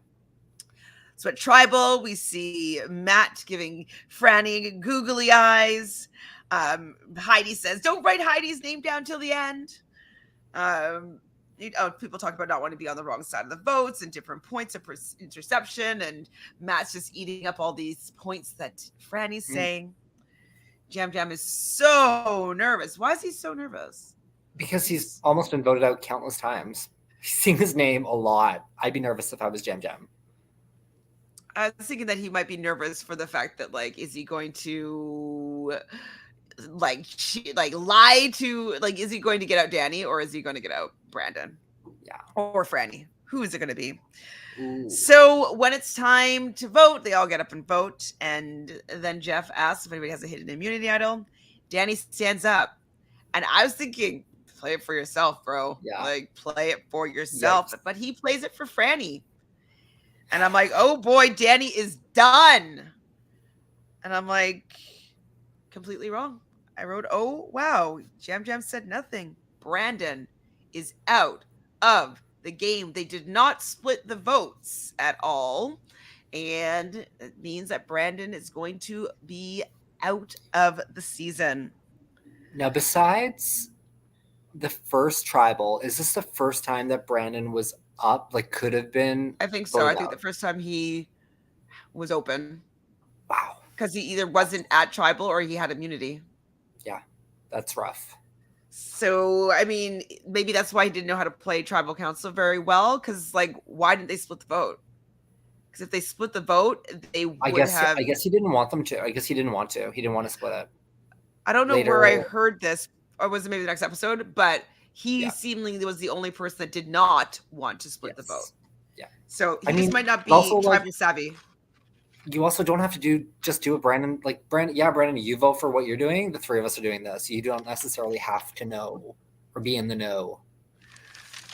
So at Tribal, we see Matt giving Frannie googly eyes. Heidi says, don't write Heidi's name down till the end. People talk about not wanting to be on the wrong side of the votes and different points of interception, and Matt's just eating up all these points that Frannie's saying. Jam Jam is so nervous. Why is he so nervous? Because he's almost been voted out countless times. He's seen his name a lot. I'd be nervous if I was Jam Jam. I was thinking that he might be nervous for the fact that, like, is he going to lie to, like, is he going to get out Danny or is he going to get out Brandon? Yeah. Or Frannie? Who is it going to be? Ooh. So when it's time to vote, they all get up and vote. And then Jeff asks if anybody has a hidden immunity idol. Danny stands up. And I was thinking, play it for yourself, bro. Yeah. Like, play it for yourself. Yes. But he plays it for Frannie. And I'm like, oh boy, Danny is done. And I'm like, completely wrong. I wrote, oh, wow. Jam Jam said nothing. Brandon is out of the game. They did not split the votes at all. And it means that Brandon is going to be out of the season. Now, besides the first Tribal, is this the first time that Brandon was up? Like, could have been? I think so. I think the first time he was open. Wow. Because he either wasn't at Tribal or he had immunity. Yeah, that's rough. So, I mean, maybe that's why he didn't know how to play Tribal Council very well. Because, like, why didn't they split the vote? Because if they split the vote, they would have... I guess he didn't want them to. I guess he didn't want to. He didn't want to split it. I don't know where I heard this. Or was it maybe the next episode? But he seemingly was the only person that did not want to split the vote. Yeah. So, he just might not be tribal savvy. You also don't have to do a Brandon, Brandon, you vote for what you're doing. The three of us are doing this. You don't necessarily have to know or be in the know.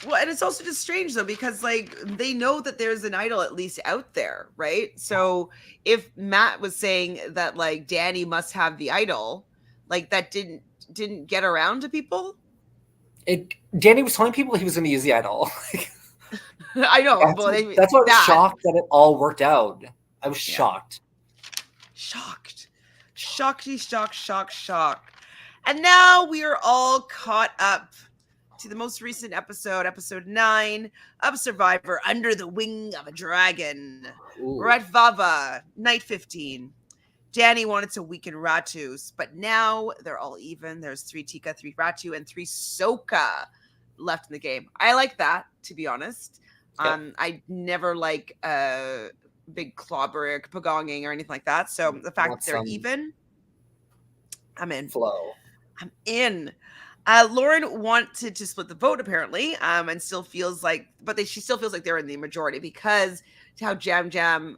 Well, and it's also just strange though, because like they know that there's an idol at least out there, right? So if Matt was saying that like Danny must have the idol, like that didn't get around to people. Danny was telling people he was going to use the idol. I know. That's what I was shocked that it all worked out. I was shocked. Shocked. And now we are all caught up to the most recent episode 9 of Survivor Under the Wing of a Dragon. Ooh. We're at Vava, night 15. Danny wanted to weaken Ratus, but now they're all even. There's 3 Tika, 3 Ratu, and 3 Soka left in the game. I like that, to be honest. Yeah. I never like big clobber, pagonging, or anything like that. So the fact that they're even, I'm in. Flow. I'm in. Lauren wanted to split the vote apparently, and still feels like, she still feels like they're in the majority because how Jam Jam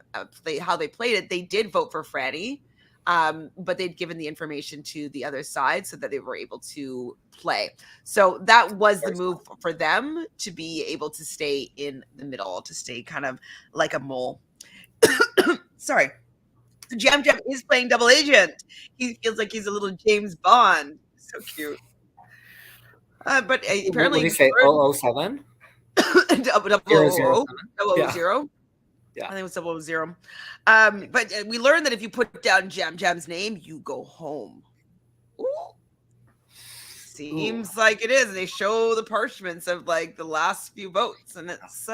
how they played it, they did vote for Frannie, but they'd given the information to the other side so that they were able to play. So that was the move for them to be able to stay in the middle, to stay kind of like a mole. Sorry. So Jam Jam is playing double agent. He feels like he's a little James Bond. So cute. But What do apparently you say? 007? 000, 007? Yeah. 000. Yeah. I think it was 000. But we learned that if you put down Jam Jam's name, you go home. Ooh. Seems like it is. And they show the parchments of like the last few votes, and it's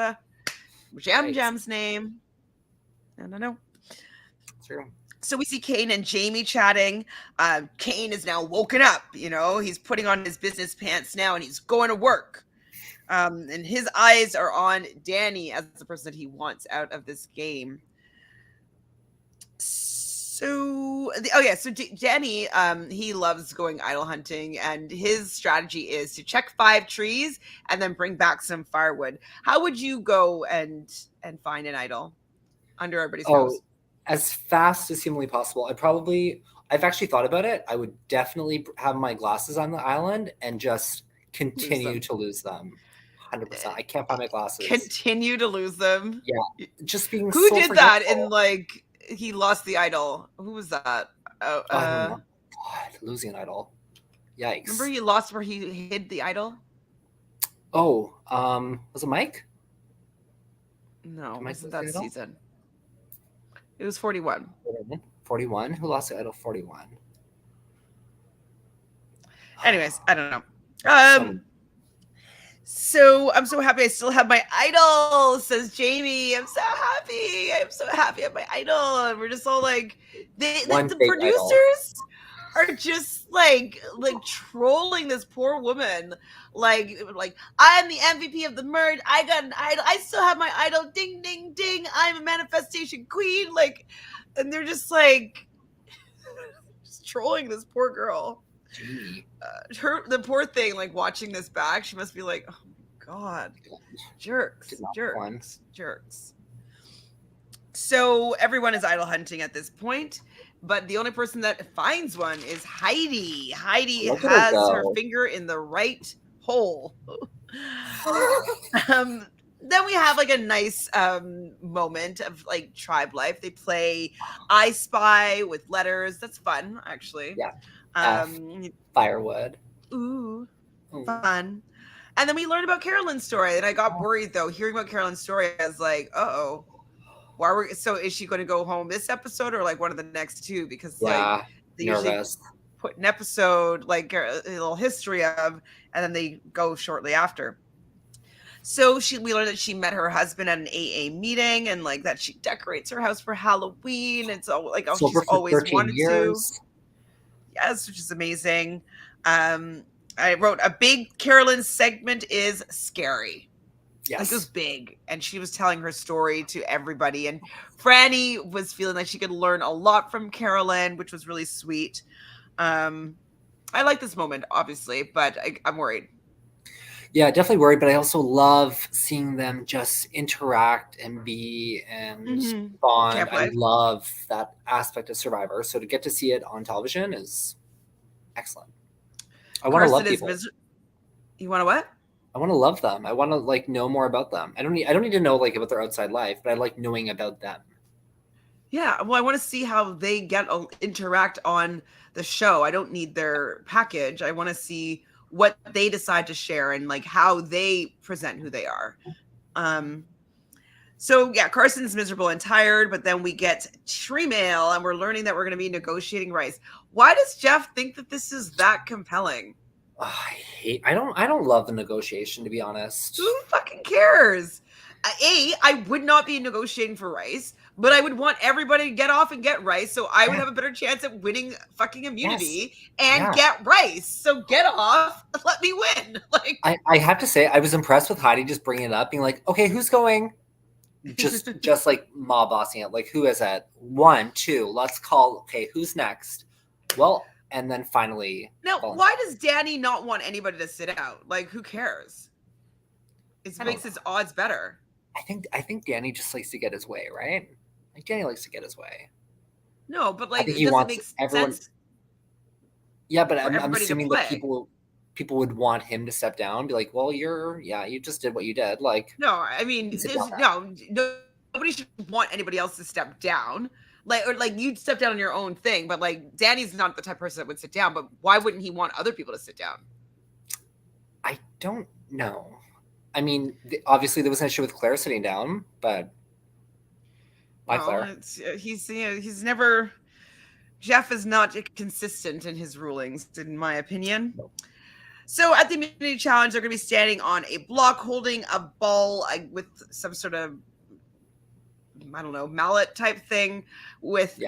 Jam Jam's name. I don't know. True. So we see Kane and Jaime chatting. Kane is now woken up. You know, he's putting on his business pants now, and he's going to work. And his eyes are on Danny as the person that he wants out of this game. So, Danny, he loves going idol hunting, and his strategy is to check 5 trees and then bring back some firewood. How would you go and find an idol under everybody's nose? As fast as humanly possible. I've actually thought about it. I would definitely have my glasses on the island and just continue to lose them. 100%. I can't find my glasses. Continue to lose them. Yeah, just being. Who did that in like? He lost the idol. Who was that? I don't know. God, losing an idol. Yikes! Remember he lost where he hid the idol? Oh, was it Mike? No, it wasn't that season. It was 41. 41? Who lost the idol? 41. Anyways, I don't know. So I'm so happy I still have my idol, says Jaime. I'm so happy. I'm so happy I have my idol. And we're just all like, the producers are just like trolling this poor woman. Like I'm the MVP of the merge. I got an idol. I still have my idol. Ding, ding, ding. I'm a manifestation queen. Like, and they're just like just trolling this poor girl. The poor thing, like watching this back, she must be like, oh my god, jerks. So everyone is idol hunting at this point, but the only person that finds one is Heidi. Heidi has her finger in the right hole. Then we have like a nice moment of like tribe life. They play I Spy with letters. That's fun, actually. Yeah. Firewood. Ooh, fun. And then we learned about Carolyn's story, and I got worried though. Hearing about Carolyn's story, I was like, so is she going to go home this episode or like one of the next two? Because like they usually put an episode like a little history of, and then they go shortly after. So we learned that she met her husband at an AA meeting, and like that she decorates her house for Halloween. It's all like she's always wanted to. Yes, which is amazing. I wrote a big Carolyn segment is scary. Yes. Like it was big, and she was telling her story to everybody, and Frannie was feeling like she could learn a lot from Carolyn, which was really sweet. I like this moment, obviously, but I'm worried. Yeah, definitely worried, but I also love seeing them just interact and be and bond. I love that aspect of Survivor. So to get to see it on television is excellent. I want to love people. You want to what? I want to love them. I want to like know more about them. I don't need to know like about their outside life, but I like knowing about them. Yeah, well, I want to see how they interact on the show. I don't need their package. I want to see what they decide to share and like how they present who they are. So yeah, Carson's miserable and tired, but then we get tree mail and we're learning that we're going to be negotiating rice. Why does Jeff think that this is that compelling? I don't love the negotiation, to be honest. Who fucking cares? I would not be negotiating for rice, but I would want everybody to get off and get rice, so I would have a better chance at winning fucking immunity and get rice. So get off, let me win. Like I have to say, I was impressed with Heidi just bringing it up, being like, okay, who's going? Just like mob bossing it. Like, who is it? 1, 2, let's call. Okay, who's next? Well, and then finally. Now, why does Danny not want anybody to sit out? Like, who cares? It makes his odds better. I think Danny just likes to get his way, right? Like Danny likes to get his way. No, but like it doesn't make sense. Yeah, but I'm assuming that people would want him to step down, be like, well, you just did what you did. Like, no, I mean, nobody should want anybody else to step down. Or you'd step down on your own thing, but like Danny's not the type of person that would sit down. But why wouldn't he want other people to sit down? I don't know. I mean, obviously there was an issue with Claire sitting down, but Claire. He's never. Jeff is not consistent in his rulings, in my opinion. No. So at the immunity challenge, they're going to be standing on a block holding a ball with some sort of, I don't know, mallet type thing with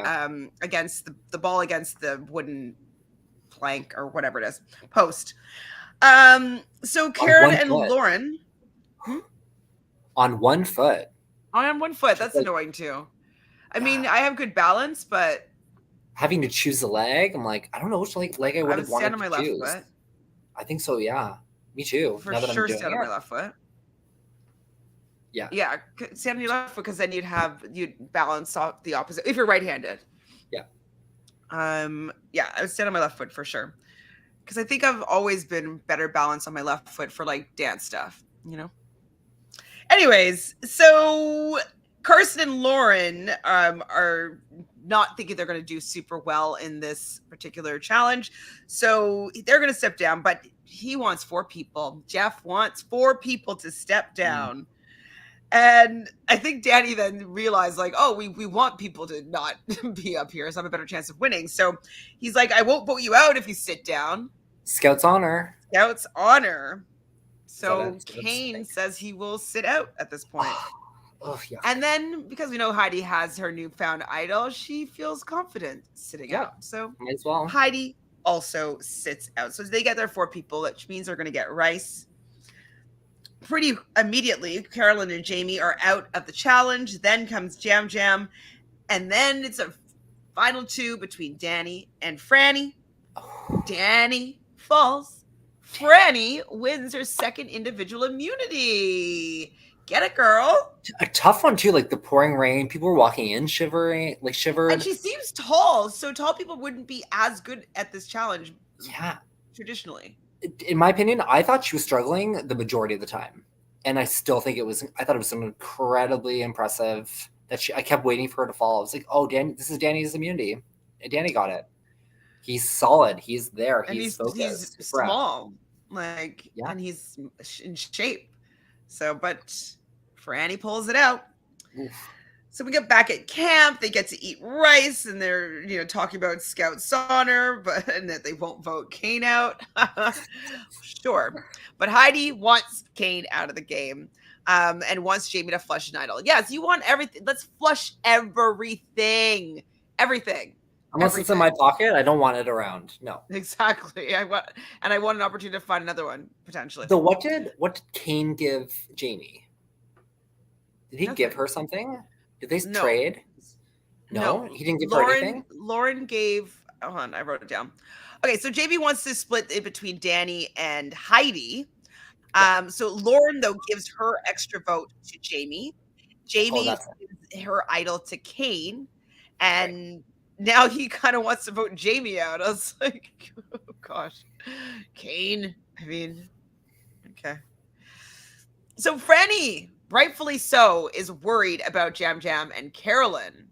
against the ball against the wooden plank or whatever it is, post. So Karen and Lauren. On 1 foot. On 1 foot. That's annoying too. I mean, I have good balance, but having to choose a leg, I'm like, I don't know which leg I would have wanted to choose. Stand on my left foot. I think so, yeah. Me too. For sure, stand on my left foot. Yeah. Yeah, stand on your left foot because then you'd balance off the opposite if you're right-handed. Yeah. Yeah, I would stand on my left foot for sure. Because I think I've always been better balanced on my left foot for like dance stuff, you know? Anyways, so Carson and Lauren are not thinking they're going to do super well in this particular challenge. So they're going to step down, but he wants 4 people. Jeff wants 4 people to step down. And I think Danny then realized like, oh, we want people to not be up here, so I have a better chance of winning. So he's like, I won't vote you out if you sit down. Scout's honor. Scout's honor. So Kane says he will sit out at this point. Oh, yeah. And then because we know Heidi has her newfound idol, she feels confident sitting out. So might as well. Heidi also sits out. So they get their 4 people, which means they're going to get rice. Pretty immediately, Carolyn and Jaime are out of the challenge. Then comes Jam Jam. And then it's a final 2 between Danny and Frannie. Danny falls. Frannie wins her second individual immunity. Get it, girl. A tough one too, like the pouring rain. People were walking in shivered. And she seems tall, so tall people wouldn't be as good at this challenge. Yeah. Traditionally. In my opinion, I thought she was struggling the majority of the time. And I still think I thought it was incredibly impressive that I kept waiting for her to fall. I was like, oh, this is Danny's immunity. And Danny got it. He's solid. He's there. He's focused. He's small. And he's in shape. So, but Frannie pulls it out. Oof. So we get back at camp. They get to eat rice, and they're talking about Scout's honor, and that they won't vote Kane out. Sure, but Heidi wants Kane out of the game, and wants Jaime to flush an idol. Yes, you want everything. Let's flush everything. Unless it's in my pocket, I don't want it around. No, exactly. I want an opportunity to find another one potentially. So what did Kane give Jaime? Did he give her something? Did they trade? No, he didn't give her anything. Lauren gave. Hold on, I wrote it down. Okay, so Jaime wants to split it between Danny and Heidi. So Lauren though gives her extra vote to Jaime. Jaime gives her idol to Kane, and now he kind of wants to vote Jaime out. I was like, oh gosh, Kane. I mean, okay. So Frannie, rightfully so, is worried about Jam Jam and Carolyn,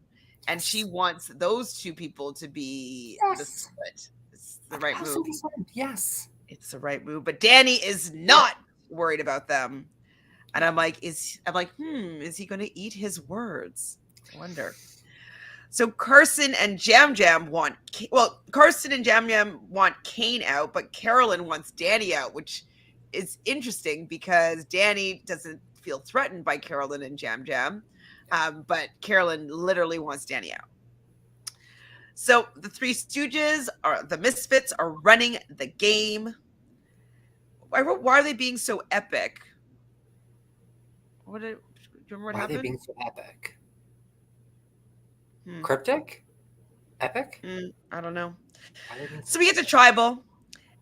and she wants those 2 people to be the split. It's the right move. Yes, it's the right move. But Danny is not worried about them, and I'm like, is he going to eat his words? I wonder. So Carson and Jam Jam want Kane out, but Carolyn wants Danny out, which is interesting because Danny doesn't feel threatened by Carolyn and Jam Jam, but Carolyn literally wants Danny out. So the 3 Stooges, the Misfits, are running the game. I wrote, why are they being so epic? Do you remember what happened? Why are they being so epic? Cryptic? Epic? I don't know. So we get to tribal,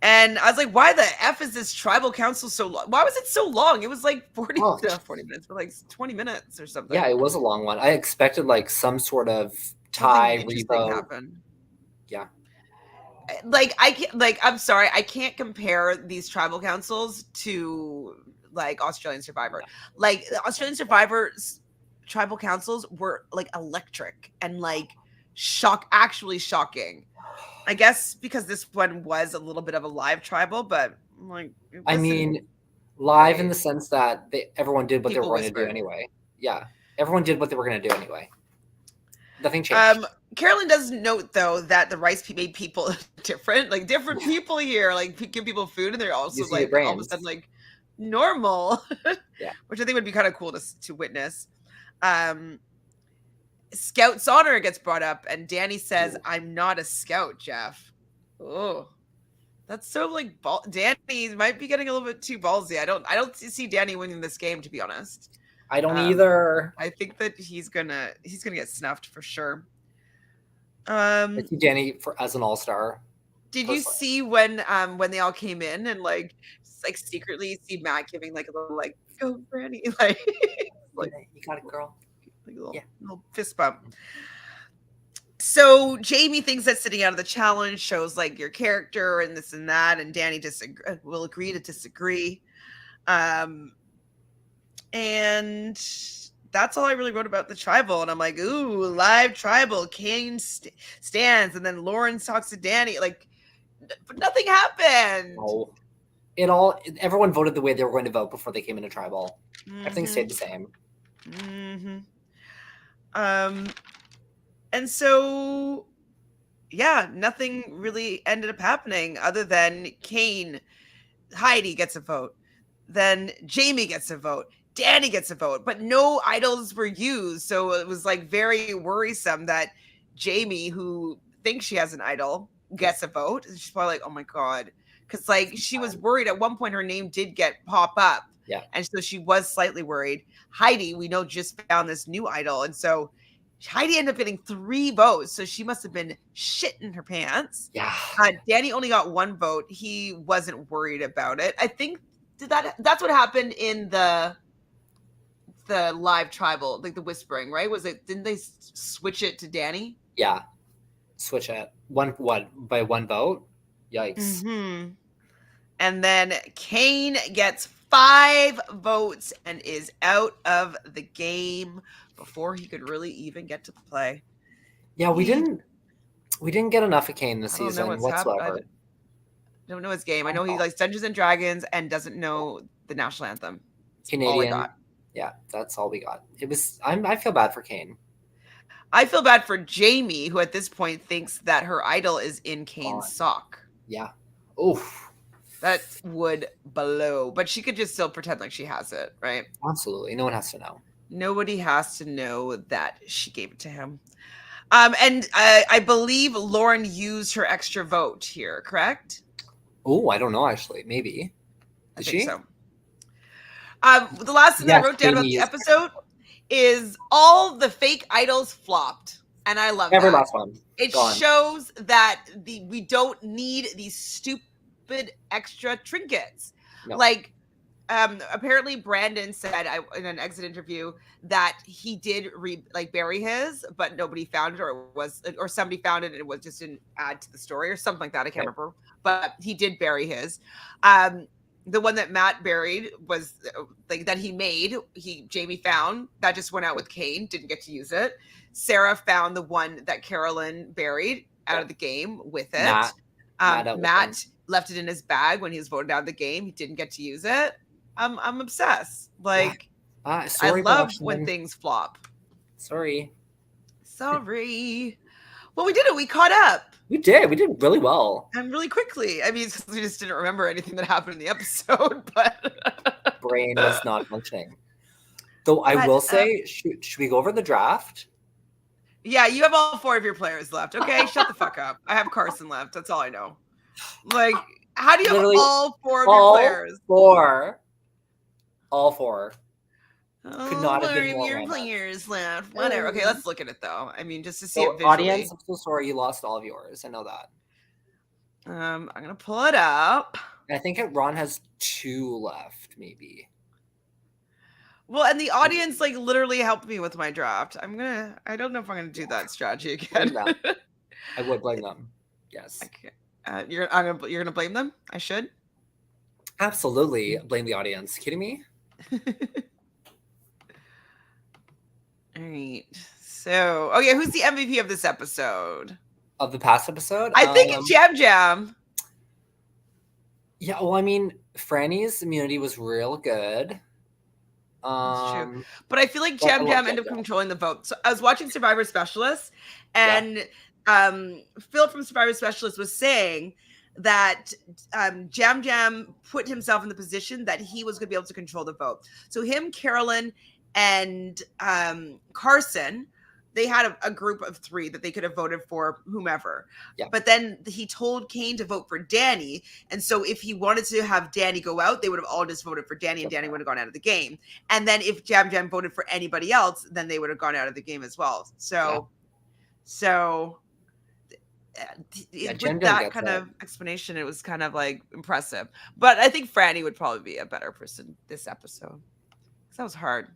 and I was like, why the F is this tribal council so long? Why was it so long? It was like 40 minutes, but like 20 minutes or something. Yeah, it was a long one. I expected like some sort of tie revote happen. Yeah. I'm sorry, I can't compare these tribal councils to like Australian Survivor. Like Australian Survivor's tribal councils were like electric and like actually shocking. I guess because this one was a little bit of a live tribal, but like I mean, live right. in the sense that everyone did what they were People going to do whispered. anyway. Yeah, everyone did what they were going to do anyway. Nothing changed. Carolyn does note though that the rice made people different, like different people here, like give people food, and they're also Using their like all of a brains. sudden like normal, Yeah. which I think would be kind of cool to witness. Scout's honor gets brought up, and Danny says, Ooh. "I'm not a scout, Jeff." Oh, that's so like Danny might be getting a little bit too ballsy. I don't see Danny winning this game, to be honest. I don't either. I think that he's gonna get snuffed for sure. I see Danny as an all-star. Did you see when they all came in and like secretly see Matt giving like a little like go Frannie like You got it, girl. Like a little fist bump. So Jaime thinks that sitting out of the challenge shows like your character and this and that, and Danny will agree to disagree. And that's all I really wrote about the tribal. And I'm like, ooh, live tribal. Kane stands, and then Lawrence talks to Danny. Like, but nothing happened. No. Everyone voted the way they were going to vote before they came into tribal. Everything stayed the same. And so, yeah, nothing really ended up happening other than Kane, Heidi gets a vote. Then Jaime gets a vote. Danny gets a vote, but no idols were used. So it was like very worrisome that Jaime, who thinks she has an idol, gets a vote. And she's probably like, oh my God. Because like she was worried at one point her name did pop up. Yeah. And so she was slightly worried. Heidi, we know, just found this new idol. And so Heidi ended up getting 3 votes. So she must have been shitting her pants. Yeah. Danny only got 1 vote. He wasn't worried about it. I think that's what happened in the live tribal, like the whispering, right? Didn't they switch it to Danny? Yeah. Switch it. By 1 vote? Yikes. Mm-hmm. And then Kane gets 5 votes and is out of the game before he could really even get to play. Yeah, we didn't get enough of Kane this season whatsoever. I don't know his game. I know he likes Dungeons and Dragons and doesn't know the national anthem. That's Canadian. all I got. Yeah, that's all we got. I feel bad for Kane. I feel bad for Jaime, who at this point thinks that her idol is in Kane's sock. Yeah. Oof. That would blow. But she could just still pretend like she has it, right? Absolutely. No one has to know. Nobody has to know that she gave it to him. And I believe Lauren used her extra vote here, correct? Oh, I don't know, actually. Maybe. Did she? So. The last thing that I wrote down about the episode is all the fake idols flopped. And I love every that. Last one. It shows that we don't need these stupid extra trinkets. No. Like, apparently Brandon said in an exit interview that he did bury his, but nobody found it, or somebody found it and it was just an add to the story or something like that. I can't remember, but he did bury his. The one that Matt buried was like that he made. Jaime found that just went out with Kane, didn't get to use it. Sarah found the one that Carolyn buried out of the game with it. Matt left it in his bag when he was voted out of the game. He didn't get to use it. I'm obsessed. Like, I love when things flop. Sorry. Well, we did it. We caught up. We did. We did really well. And really quickly. I mean, we just didn't remember anything that happened in the episode, but brain was not functioning. Though I will say, should we go over the draft? Yeah, you have all 4 of your players left. Okay, shut the fuck up. I have Carson left. That's all I know. Like, how do you have all 4 of your players? All 4. Could not have been more your players left. Whatever. Okay, let's look at it though. I mean, just to see it visually. Audience, I'm so sorry you lost all of yours. I know that. I'm gonna pull it up. I think Ron has 2 left, maybe. Well, and the audience literally helped me with my draft. I don't know if I'm gonna do that strategy again. I would blame them. Yes. You're gonna blame them? I should. Absolutely blame the audience. Kidding me? All right. So, oh yeah, who's the MVP of this episode? Of the past episode? I think it's Jam Jam. Yeah, well, I mean, Frannie's immunity was real good. That's true. But I feel like Jam Jam ended up controlling the vote. So I was watching Survivor Specialist, and Phil from Survivor Specialist was saying that Jam Jam put himself in the position that he was going to be able to control the vote. So him, Carolyn, and Carson, they had a group of 3 that they could have voted for whomever. Yeah. But then he told Kane to vote for Danny. And so if he wanted to have Danny go out, they would have all just voted for Danny, and Danny would have gone out of the game. And then if Jam Jam voted for anybody else, then they would have gone out of the game as well. So with that kind of explanation, it was kind of like impressive. But I think Frannie would probably be a better person this episode. Because that was hard.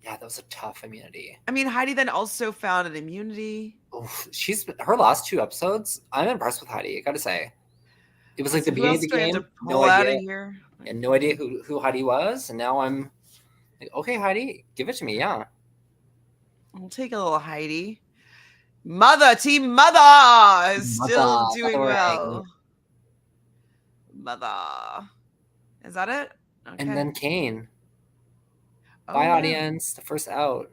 Yeah, that was a tough immunity. I mean, Heidi then also found an immunity. Oof, her last 2 episodes. I'm impressed with Heidi. I gotta say, it was like the beginning of the game. No idea. And no idea who Heidi was, and now I'm like, okay, Heidi, give it to me. Yeah, we'll take a little Heidi. Team Mother is still doing well. Mother, is that it? Okay. And then Kane. Bye, audience. The first out.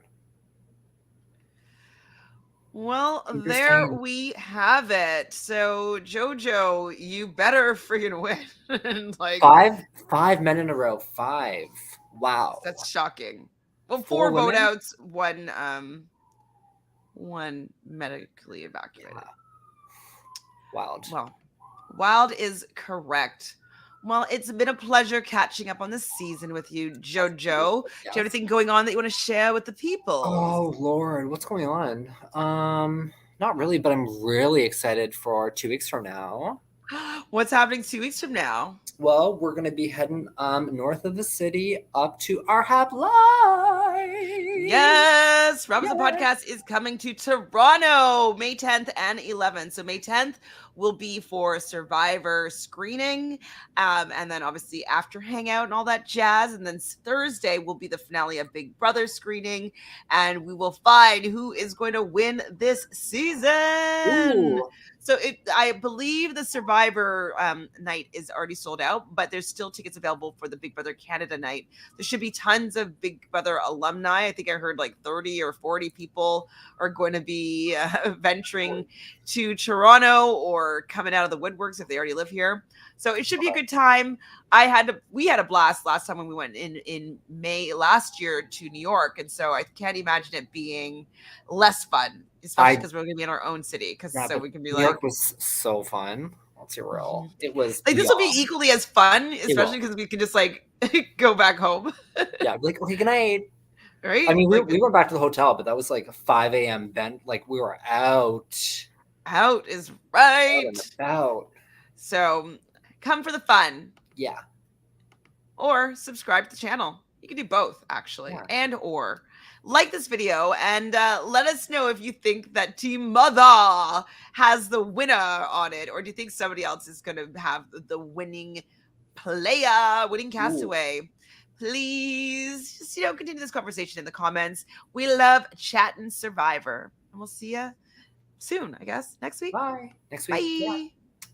Well, there we have it. So, Jojo, you better friggin' win. Like 5 men in a row. 5. Wow. That's shocking. Well, 4 vote outs, one medically evacuated. Yeah. Wild. Well, wild is correct. Well, it's been a pleasure catching up on this season with you, Jojo. Yes. Do you have anything going on that you want to share with the people? Oh, Lord. What's going on? Not really, but I'm really excited for 2 weeks from now. What's happening 2 weeks from now? Well, we're going to be heading north of the city up to our Hullabaloo. Yes, Robinson Podcast is coming to Toronto May 10th and 11th. So May 10th will be for Survivor screening, and then obviously after hangout and all that jazz. And then Thursday will be the finale of Big Brother screening, and we will find who is going to win this season. Ooh. So I believe the Survivor night is already sold out, but there's still tickets available for the Big Brother Canada night. There should be tons of Big Brother alumni. I think I heard like 30 or 40 people are going to be venturing to Toronto or coming out of the woodworks if they already live here. So it should be a good time. We had a blast last time when we went in May last year to New York, and so I can't imagine it being less fun, especially because we're going to be in our own city. So we can be New York was so fun. Let's be real. It was like this will be equally as fun, especially because we can just like go back home. Yeah, like okay, good night. Right? I mean, we went back to the hotel, but that was like a 5 a.m. bent. Like we were out. Out is right. Out. So come for the fun. Yeah. Or subscribe to the channel. You can do both, actually. Yeah. And or like this video and let us know if you think that Team Mother has the winner on it, or do you think somebody else is going to have the winning castaway? Ooh. Please just, continue this conversation in the comments. We love chatting Survivor. And we'll see you soon, I guess. Next week. Bye. Next week. Bye. Yeah.